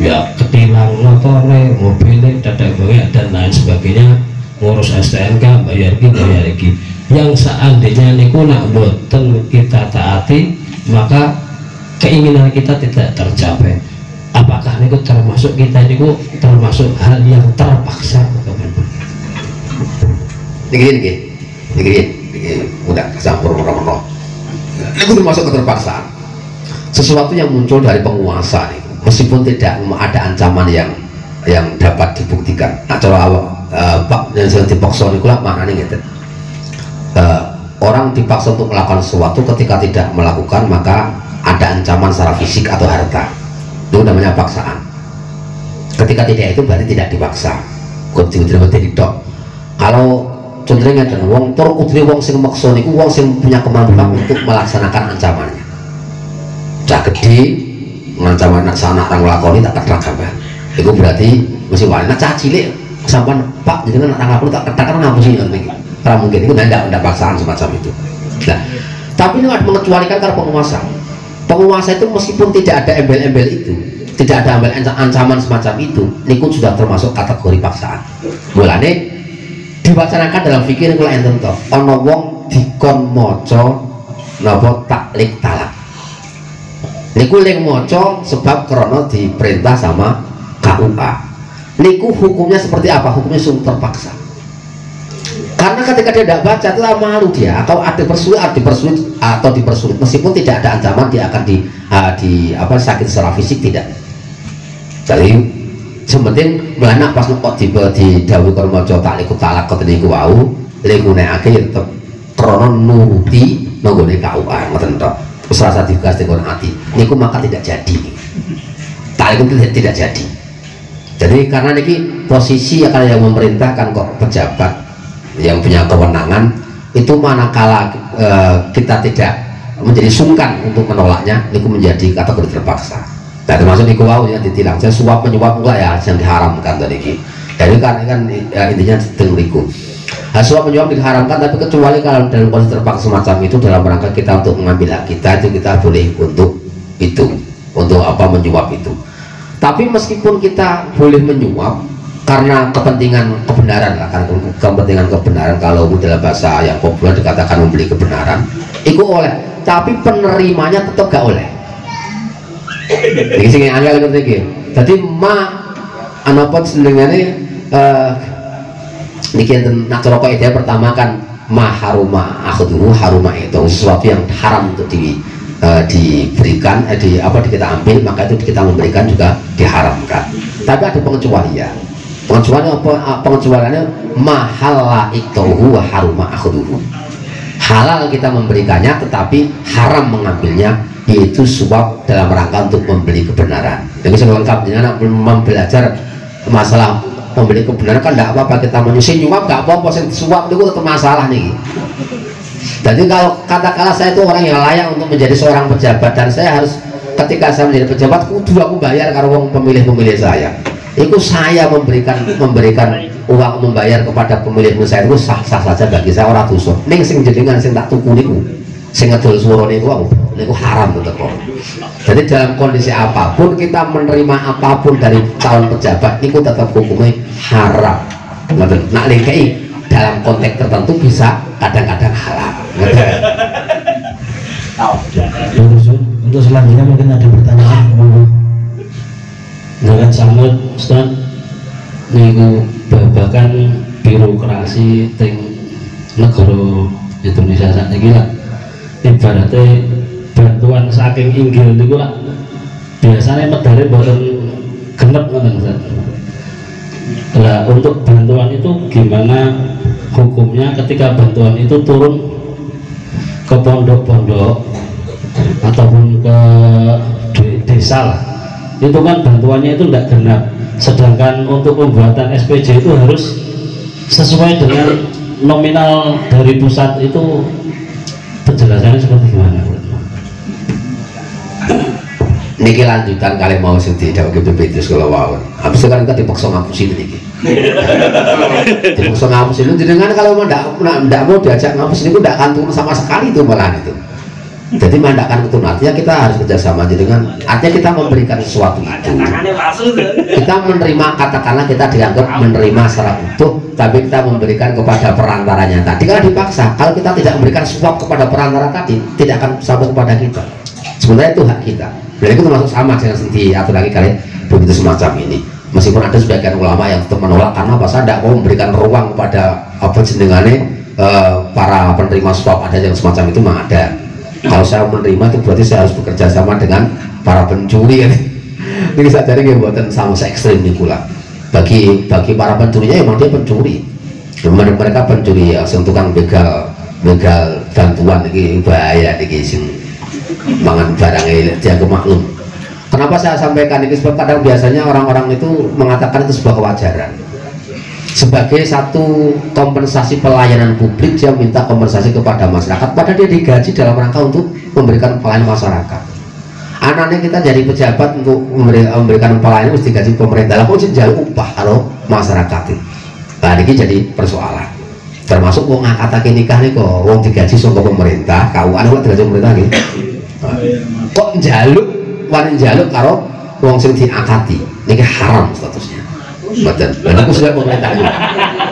ya, ketilang motornya, mobilnya, dadak banyak dan lain sebagainya, ngurus STNK, bayar iki. Yang seandainya niku nak boten kita taati, maka keinginan kita tidak tercapai. Apakah niku termasuk kita niku termasuk hal yang terpaksa? Niki udah campur merah-merah. Niku termasuk keterpaksaan. Sesuatu yang muncul dari penguasa nih, meskipun tidak ada ancaman yang dapat dibuktikan. Nah, cara Pak yang sedang dipaksa niku lah maknanya gitu. Orang dipaksa untuk melakukan sesuatu, ketika tidak melakukan maka ada ancaman secara fisik atau harta. Itu namanya paksaan. Ketika tidak itu berarti tidak dipaksa. Kalau contohnya ngeten, wong tur kudune wong sing meksa niku wong sing punya kemampuan untuk melaksanakan ancamannya. Cah gede ngancam anak sanak orang lakoni tak ketak sampean. Iku berarti mesti wani. Nah cah cilik sampean Pak jenengan anak lakoni tak ketak kan ngapusi ngoten iki. Ora mungkin itu ndak paksaan semacam itu. Nah, tapi ini mengecualikan karena penguasa. Penguasa itu meskipun tidak ada embel-embel itu, tidak ada embel ancaman semacam itu, niku sudah termasuk kategori paksaan. Mulane diwacanakan dalam fikir kula enten to, ana wong dikon maca napa taklik talak. Niku ling maca sebab krana diperintah sama KUA. Niku hukumnya seperti apa? Hukumnya sungguh terpaksa. Karena ketika dia tidak baca itu malu dia, atau ada dipersulit atau dipersulit, meskipun tidak ada ancaman dia akan sakit secara fisik tidak. Jadi sementing melana pas kok di dawuh karo maca takliku talak ngoten niku wau, lingkuneke tetep krana nuruti nggone KUA ngoten to. Wis rasa digas dengan hati. Niku maka tidak jadi. Takliku tidak jadi. Jadi karena niki posisi akan yang memerintahkan kok pejabat yang punya kewenangan itu manakala kita tidak menjadi sungkan untuk menolaknya, niku menjadi kategori terpaksa. Nah termasuk niku wau yang ditilang. Saya suap menyuap enggak ya yang diharamkan tadi ki. Jadi kan intinya teng niku. Suap menyuap diharamkan, tapi kecuali kalau dalam kondisi terpaksa semacam itu dalam rangka kita untuk mengambil hak kita, itu kita boleh untuk itu, untuk apa menyuap itu. Tapi meskipun kita boleh menyuap karena kepentingan kebenaran lah, karena kepentingan kebenaran, kalau dalam bahasa yang populer dikatakan membeli kebenaran, itu oleh, tapi penerimanya tetap gak oleh. Jadi sing angel ngerti iki. Dadi anapa jenengane niki enten nak cara kaidah pertama kan haruma akhduhu haruma itu sesuatu yang haram untuk diberikan kita ambil, maka itu kita memberikan juga diharamkan. Tapi ada pengecualian. Pengecualiannya mahalla ituhu wa haruma akhduhu. Halal kita memberikannya, tetapi haram mengambilnya, yaitu suap dalam rangka untuk membeli kebenaran. Jadi selengkap dengan belajar masalah membeli kebenaran kan tidak apa-apa, kita menyusun nyuap nggak apa-apa, suap itu tetap masalah nih. Jadi kalau katakanlah saya itu orang yang layak untuk menjadi seorang pejabat, dan saya harus ketika saya menjadi pejabat kudu aku bayar karena uang pemilih saya. Itu saya memberikan uang membayar kepada pemilih saya itu sah-sah saja bagi saya, orang dosa. Ning sing jenengan sing tak tuku niku, sing ngedol swara niku haram tetep kok. Jadi dalam kondisi apapun kita menerima apapun dari calon pejabat niku tetap hukumnya haram. Nak lingkai dalam konteks tertentu bisa kadang-kadang halal. Untuk selanjutnya mungkin ada pertanyaan. Dengan samut Ustaz niku babakan birokrasi teng negara Indonesia saat ini lah, ibaratnya bantuan saking inggil niku lah biasanya medare boten genep ngoten Ustaz. Lah untuk bantuan itu gimana hukumnya ketika bantuan itu turun ke pondok-pondok ataupun ke desa lah, itu kan bantuannya itu tidak genap, sedangkan untuk pembuatan SPJ itu harus sesuai dengan nominal dari pusat. Itu penjelasannya seperti gimana? Niki lanjutan kali mau sedih dak PPT sekolah wawon. Habis itu kan kita dipaksa ngapusi niki. Dipaksa ngapusi itu jenengan kalau ndak mau diajak ngapus niku ndak akan turun sama sekali itu malahan itu. Jadi mandakan itu artinya kita harus kerjasama dengan, artinya kita memberikan sesuatu itu, kita menerima, katakanlah kita dianggap menerima secara utuh, tapi kita memberikan kepada perantaranya tadi kan dipaksa. Kalau kita tidak memberikan suap kepada perantara tadi, tidak akan sampai kepada kita. Sebenarnya itu hak kita. Dan itu termasuk sama dengan diatur lagi kali begitu semacam ini. Meskipun ada sebagian ulama yang tetap menolak karena apa? Saya tidak mau memberikan ruang kepada apa jenengannya para penerima suap, ada yang semacam itu mah ada. Kalau saya menerima itu berarti saya harus bekerja sama dengan para pencuri kan. Ini saya cari buatan sama ekstrim nih pula. Bagi para pencurinya emang dia pencuri. Mereka pencuri ya, tukang begal bantuan ini bahaya nih sing mangan barangnya dia kemaklum. Kenapa saya sampaikan ini? Sebab kadang biasanya orang-orang itu mengatakan itu sebuah kewajaran. sebagai satu kompensasi pelayanan publik, dia minta kompensasi kepada masyarakat, padahal dia digaji dalam rangka untuk memberikan pelayanan masyarakat. Anaknya kita jadi pejabat untuk memberikan pelayanan mesti digaji pemerintah, lah kok jauh upah kalau masyarakat itu. Nah ini jadi persoalan. Termasuk wong ngakatake nikah nih kok wong digaji saka pemerintah, KUA kok digaji pemerintah gitu. Kok njaluk wani njaluk karo wong sing diakati, niki haram statusnya. Mboten. Lha aku sudah pemerintah.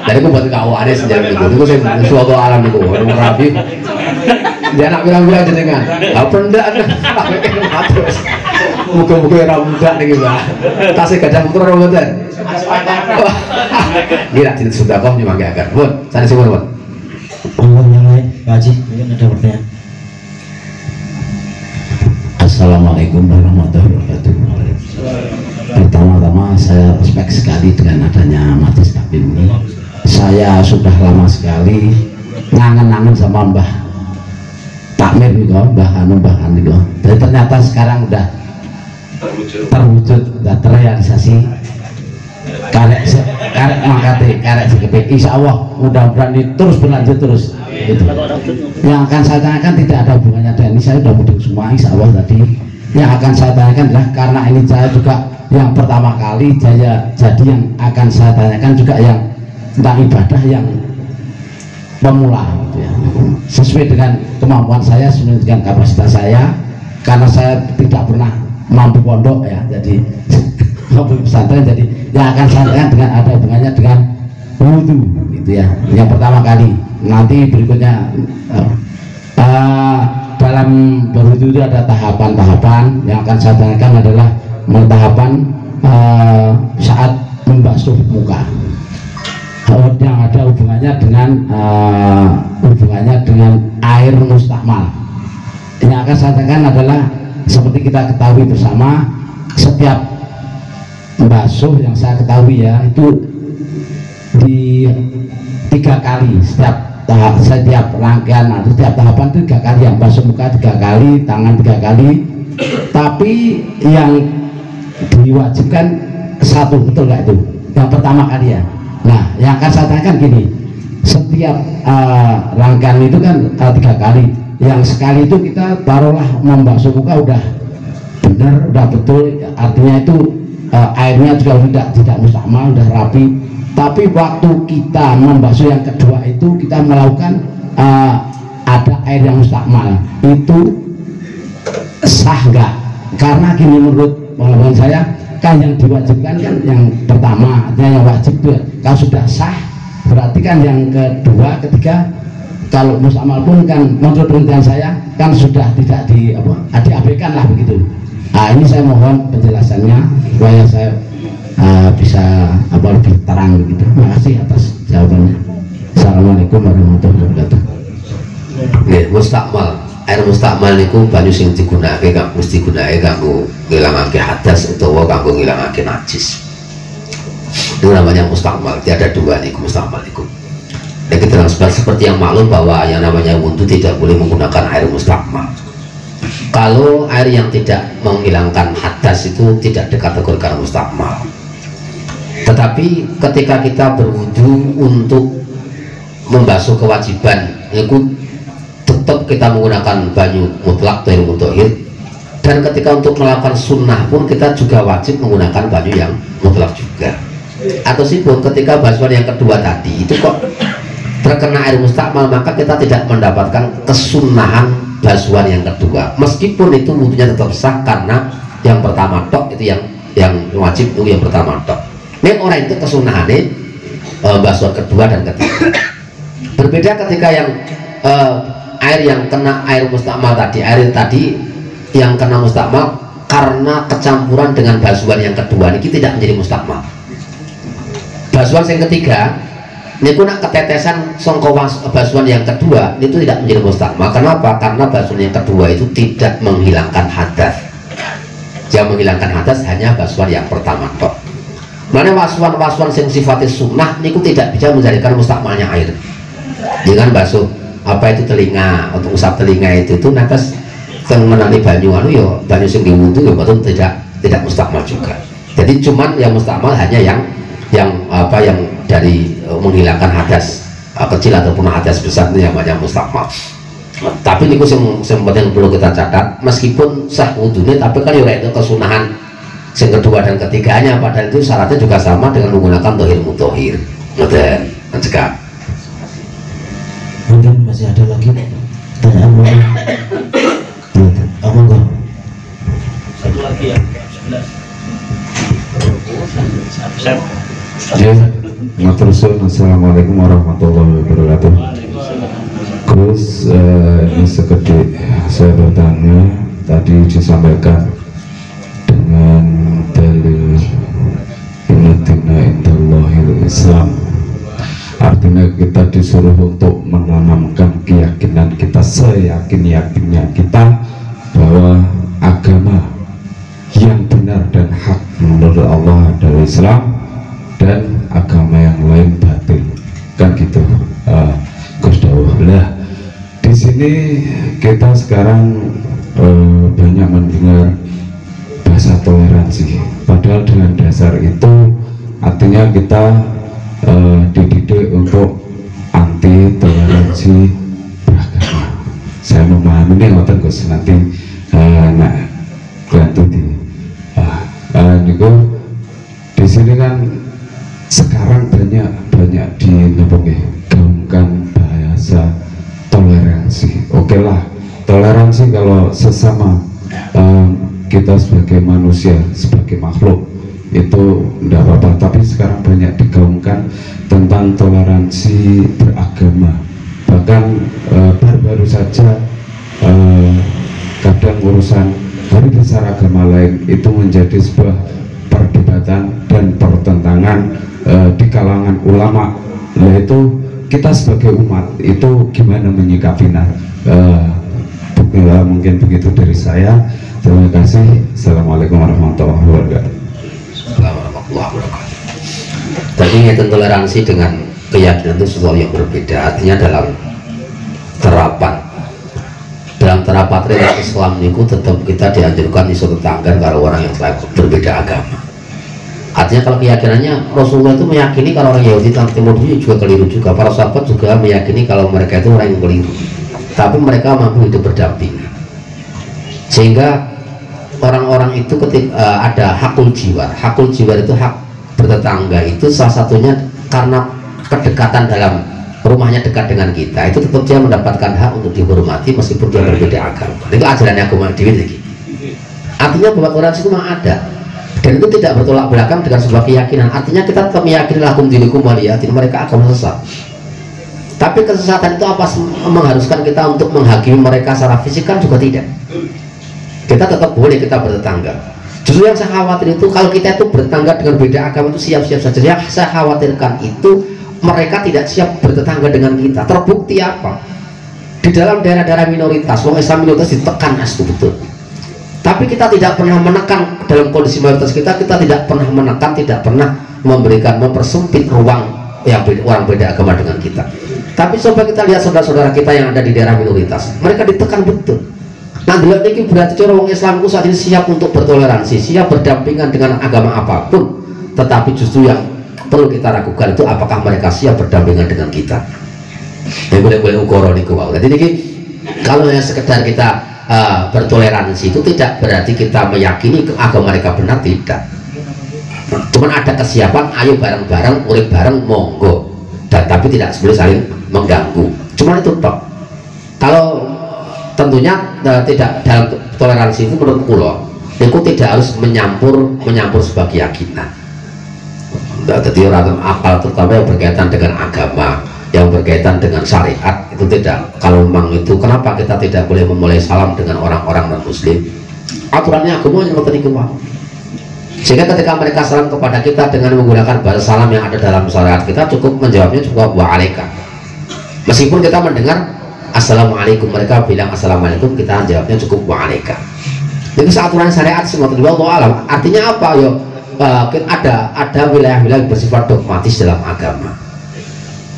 Dari aku buat KUA ne senjata niku sing suatu alam niku wong rapi. Dia anak bilang-bilang jenengan. Lah pendak terus. Muga-muga ora muda niki, Mbak. Tasih gadah putra ora mboten. Gila tidak sudah kau nyemanggakan. Bun, sana sih bun. Allah yang lain, Pak Haji, mungkin ada pertanyaan. Assalamualaikum warahmatullahi wabarakatuh. Pertama-tama saya respect sekali dengan adanya majelis taklim ini. Saya sudah lama sekali ngangen-ngangen sama Mbah Takmir nih kok, Mbah Anu nih kok. Dan ternyata sekarang udah terwujud, udah terrealisasi. Karek mangkate, karek JKP, insya Allah mudah-mudahan terus berlanjut terus. Gitu. Yang akan saya tanyakan tidak ada hubungannya dengan ini, saya sudah mudeng semua, insya Allah tadi. Yang akan saya tanyakan adalah karena ini saya juga yang pertama kali, jadi yang akan saya tanyakan juga yang tentang ibadah yang pemula, gitu ya. Sesuai dengan kemampuan saya, sesuai dengan kapasitas saya, karena saya tidak pernah mampu pondok ya, jadi mampu pesantren, jadi yang akan saya tanyakan dengan ada hubungannya dengan wudhu, gitu ya. Yang pertama kali, nanti berikutnya dalam berwudhu itu ada tahapan-tahapan. Yang akan saya tanyakan adalah tahapan saat membasuh muka, yang ada hubungannya dengan air mustakmal. Yang akan saya tanyakan adalah seperti kita ketahui bersama, setiap membasuh yang saya ketahui ya itu di 3 kali setiap rangkaian atau setiap tahapan itu 3 kali, yang basuh muka 3 kali, tangan 3 kali, tapi yang diwajibkan 1, betul nggak itu? Yang pertama kali ya. Nah, yang akan saya tanyakan gini, setiap rangkaian itu kan 3 kali, yang sekali itu kita taruhlah membasuh muka udah benar, udah betul, artinya itu airnya juga tidak mustakmal, udah rapi. Tapi waktu kita membasuh yang kedua itu kita melakukan ada air yang mustakmal, itu sah nggak? Karena gini, menurut pengalaman saya kan yang diwajibkan kan yang pertama, artinya yang wajib itu kalau sudah sah berarti kan yang kedua, ketiga kalau mustakmal pun kan menurut penelitian saya kan sudah tidak diabaikan lah begitu. Nah ini saya mohon penjelasannya supaya saya bisa lebih terang begitu. Terima kasih atas jawabannya. Assalamualaikum warahmatullahi wabarakatuh. Nggih, mustakmal. Air mustakmal niku banyu sing digunakake mesti gunake kanggo ngilangake hadas utawa kanggo ngilangake najis. Itu namanya mustakmal. Tiada dua niku mustakmal niku. Ya kita seperti yang maklum bahwa yang namanya wudhu tidak boleh menggunakan air mustakmal. Kalau air yang tidak menghilangkan hadas itu tidak dikategorikan mustakmal. Tetapi ketika kita berwudu untuk membasuh kewajiban, itu tetap kita menggunakan banyu mutlak atau mutahhir. Dan ketika untuk melakukan sunnah pun kita juga wajib menggunakan banyu yang mutlak juga. Atau sipun ketika basuhan yang kedua tadi itu kok terkena air mustakmal, maka kita tidak mendapatkan kesunahan basuhan yang kedua, meskipun itu wudhunya tetap sah karena yang pertama tok itu yang wajib itu yang pertama tok. Ini orang itu kesunahannya basuhan kedua dan ketiga. Berbeda ketika yang air yang kena air mustakmal tadi, air tadi yang kena mustakmal karena kecampuran dengan basuhan yang kedua ini tidak menjadi mustakmal. Basuhan yang ketiga niku nak ketetesan songko basuhan yang kedua itu tidak menjadi mustakmal. Kenapa? Karena basuhan yang kedua itu tidak menghilangkan hadas. Yang menghilangkan hadas hanya basuhan yang pertama tok. Mana basuhan yang sifatnya sunnah niku tidak bisa menjadikan mustakmalnya air. Dengan basuh apa itu telinga, untuk usap telinga itu natas yang menali banyu yo banyu sing diwudu yo betul tidak mustakmal juga. Jadi cuman yang mustakmal hanya yang yang dari menghilangkan hadas kecil ataupun hadas besar itu yang namanya mustakmal. Tapi niku sing penting perlu kita catat, meskipun sah wudhunya tapi kan ya itu kesunahan yang kedua dan ketiganya, padahal itu syaratnya juga sama dengan menggunakan tohir mutohir. Ngoten mencegah. Mungkin masih ada lagi pertanyaan mungkin. Monggo. Satu lagi ya, 11. Ya, matur suwun. Assalamualaikum warahmatullahi wabarakatuh. Gus, ini sekedip saya bertanya, tadi disampaikan dengan dalil innatina indallahil Islam, artinya kita disuruh untuk menanamkan keyakinan kita, seyakin-yakinnya kita bahwa agama yang benar dan hak menurut Allah adalah Islam dan agama yang lain batil, kan gitu. Gus Dawah lah. Di sini kita sekarang banyak mendengar bahasa toleransi, padahal dengan dasar itu artinya kita dididik untuk anti toleransi beragama. Saya memahami ini ngoten Gus, nanti nak bantu niku di sini kan sekarang banyak digaungkan bahasa toleransi. Oke lah, toleransi kalau sesama kita sebagai manusia, sebagai makhluk itu tidak apa-apa, tapi sekarang banyak digaungkan tentang toleransi beragama. Bahkan baru-baru saja kadang urusan hari besar agama lain itu menjadi sebuah perdebatan dan pertentangan di kalangan ulama. Nah itu kita sebagai umat itu gimana menyikapinya? Mungkin begitu dari saya. Terima kasih. Assalamualaikum warahmatullahi wabarakatuh. Tadi toleransi dengan keyakinan itu sesuatu yang berbeda, artinya dalam terapan relasi Islam itu tetap kita dianjurkan iso tetanggan kalau orang yang berbeda agama. Artinya kalau keyakinannya Rasulullah itu meyakini kalau orang Yahudi dan Timur juga keliru juga, para sahabat juga meyakini kalau mereka itu orang yang keliru, tapi mereka mampu hidup berdampingan. Sehingga orang-orang itu ketika ada hakul jiwar itu hak bertetangga, itu salah satunya karena kedekatan dalam rumahnya dekat dengan kita, itu tetap dia mendapatkan hak untuk dihormati meskipun dia berbeda agama. Itu ajarannya agama Dewi lagi. Artinya bahwa toleransi itu memang ada, dan itu tidak bertolak belakang dengan sebuah keyakinan. Artinya kita tetap meyakini lakum dinukum waliyatin, mereka agama sesat. Tapi kesesatan itu apa mengharuskan kita untuk menghakimi mereka secara fisik? Kan juga tidak. Kita tetap boleh kita bertetangga. Justru yang saya khawatir itu kalau kita itu bertetangga dengan beda agama itu siap-siap saja. Yang saya khawatirkan itu mereka tidak siap bertetangga dengan kita. Terbukti apa? Di dalam daerah-daerah minoritas, orang Islam minoritas ditekan betul. Tapi kita tidak pernah menekan dalam kondisi mayoritas kita tidak pernah menekan, tidak pernah mempersempit ruang yang orang beda agama dengan kita. Tapi coba kita lihat saudara-saudara kita yang ada di daerah minoritas, mereka ditekan betul. Nah, dilihat ini berarti orang Islam itu saat ini siap untuk bertoleransi, siap berdampingan dengan agama apapun. Tetapi justru yang perlu kita ragukan itu apakah mereka siap berdampingan dengan kita. Boleh ukoro niku wae. Jadi ini kalau yang sekedar kita bertoleransi itu tidak berarti kita meyakini agama mereka benar, tidak. Cuman ada kesiapan, ayo bareng-bareng, urip bareng, monggo. Dan tapi tidak boleh saling mengganggu. Cuman itu tok. Kalau tentunya tidak dalam toleransi itu menurut kula itu tidak harus menyampur sebuah keyakinan. Jadi orang akal terutama yang berkaitan dengan agama, yang berkaitan dengan syariat itu tidak. Kalau memang itu kenapa kita tidak boleh memulai salam dengan orang-orang non muslim? Aturannya agama seperti itu. Sehingga ketika mereka salam kepada kita dengan menggunakan bahasa salam yang ada dalam syariat, kita cukup menjawabnya juga wa'alaika. Meskipun kita mendengar assalamualaikum, mereka bilang assalamualaikum, kita jawabnya cukup wa'alaika. Itu aturan syariat semua Allah alam. Artinya apa? Yo, ada wilayah-wilayah bersifat dogmatis dalam agama.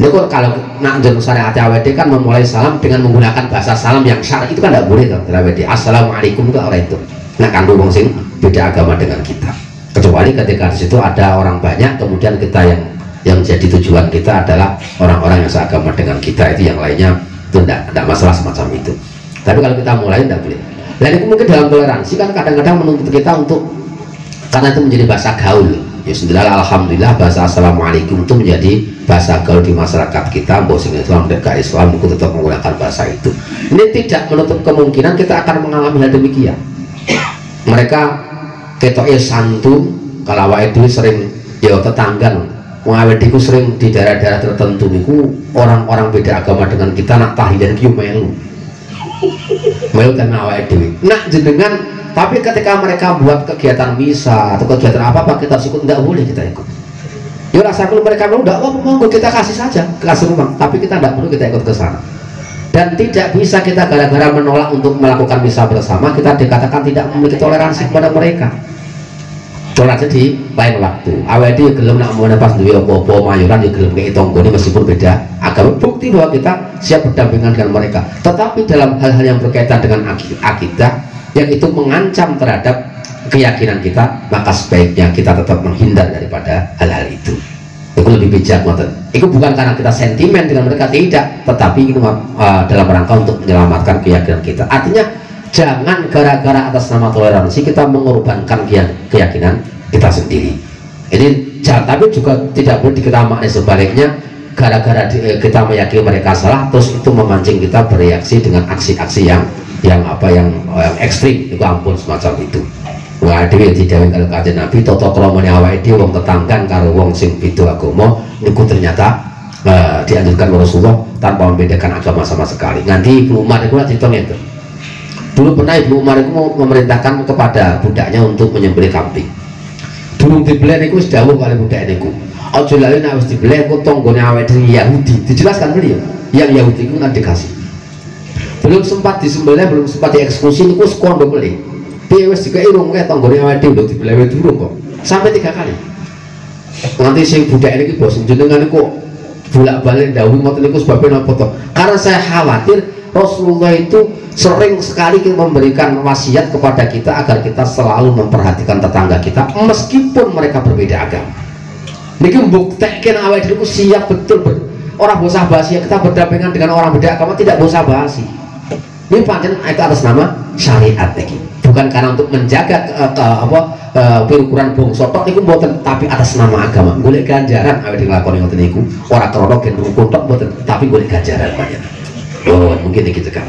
Ini kalau nak jeneng syariat AWD kan memulai salam dengan menggunakan bahasa salam yang syar'i itu kan tidak boleh tuh. AWD assalamualaikum itu orang itu. Nah kan wong sing beda agama dengan kita. kecuali ketika di situ ada orang banyak, kemudian kita yang jadi tujuan kita adalah orang-orang yang seagama dengan kita, itu yang lainnya itu tidak masalah semacam itu. Tapi kalau kita mulai tidak boleh. Dan itu mungkin dalam toleransi kan kadang-kadang menuntut kita untuk, karena itu menjadi bahasa gaul ya, sendirilah alhamdulillah bahasa assalamualaikum itu menjadi bahasa gaul di masyarakat kita. Bosing Islam dan gak Islam itu tetap menggunakan bahasa itu. Ini tidak menutup kemungkinan kita akan mengalami hal demikian. Mereka ketoknya santun, kalau awake dhewe sering ya tetanggan, awake dhewe sering di daerah-daerah tertentu niku orang-orang beda agama dengan kita nak tahlilan ki melu kan awake dhewe nak jenengan. Tapi ketika mereka buat kegiatan misa atau kegiatan apa kita harus ikut, tidak boleh kita ikut. Ya rasa kalau mereka mau tidak mau kita kasih saja, kasih rumah, tapi kita tidak perlu kita ikut ke sana. Dan tidak bisa kita gara-gara menolak untuk melakukan misa bersama kita dikatakan tidak memiliki toleransi kepada mereka. Toleransi di lain waktu. Awet dia gelem nak mau pas duwe apa-apa mayuran ya gelem kei tanggane meskipun beda agama. Bukti bahwa kita siap berdampingan dengan mereka. Tetapi dalam hal-hal yang berkaitan dengan akidah yang itu mengancam terhadap keyakinan kita, maka sebaiknya kita tetap menghindar daripada hal-hal itu. Itu lebih bijak, itu bukan karena kita sentimen dengan mereka, tidak, tetapi itu dalam rangka untuk menyelamatkan keyakinan kita. Artinya jangan gara-gara atas nama toleransi kita mengorbankan keyakinan kita sendiri. Ini tapi juga tidak boleh kita maknai sebaliknya, gara-gara kita meyakini mereka salah terus itu memancing kita bereaksi dengan aksi-aksi yang ekstrim. Itu ampun semacam itu. Wah dhewe didhawuhi karo Kanjeng Nabi tata kramane awake dhewe wong tetanggan karo wong sing beda agama niku ternyata dianjurkan Rasulullah tanpa membedakan agama sama sekali. Nganti Ibnu Umar itu cerita ngeten. Dulu pernah Ibnu Umar itu memerintahkan kepada budaknya untuk menyembelih kambing. Durung dibeleh niku wis dawuh kali budak niku. Aja lali nek wis dibeleh kok tanggane awake dhewe Yahudi. Dijelaskan beliau. Yang Yahudi itu kan dikasih. Belum sempat disembelih, belum sempat dieksekusi niku sekondo beli. Piye wis dikei rung kae tanggane awake dhewe dibeleh durung kok. Sampai 3 kali. Nanti sing budak ini bosen jenengan niku bolak-balik dawuh ngoten niku sebabnya napa to? Karena saya khawatir Rasulullah itu sering sekali memberikan wasiat kepada kita agar kita selalu memperhatikan tetangga kita meskipun mereka berbeda agama. Niki mbuktekin awake dhewe siap betul orang bosah basi kita berdampingan dengan orang beda agama, tidak bosah basi. Ini pancen itu atas nama syariat iki. Bukan karena untuk menjaga pirukuran bangsa tok niku mboten, tapi atas nama agama. Golek ganjaran awake dhewe nglakoni ngoten niku. Ora krana gen rukun tok mboten, tapi golek ganjaran banyak. Oh, mungkin iki cekak.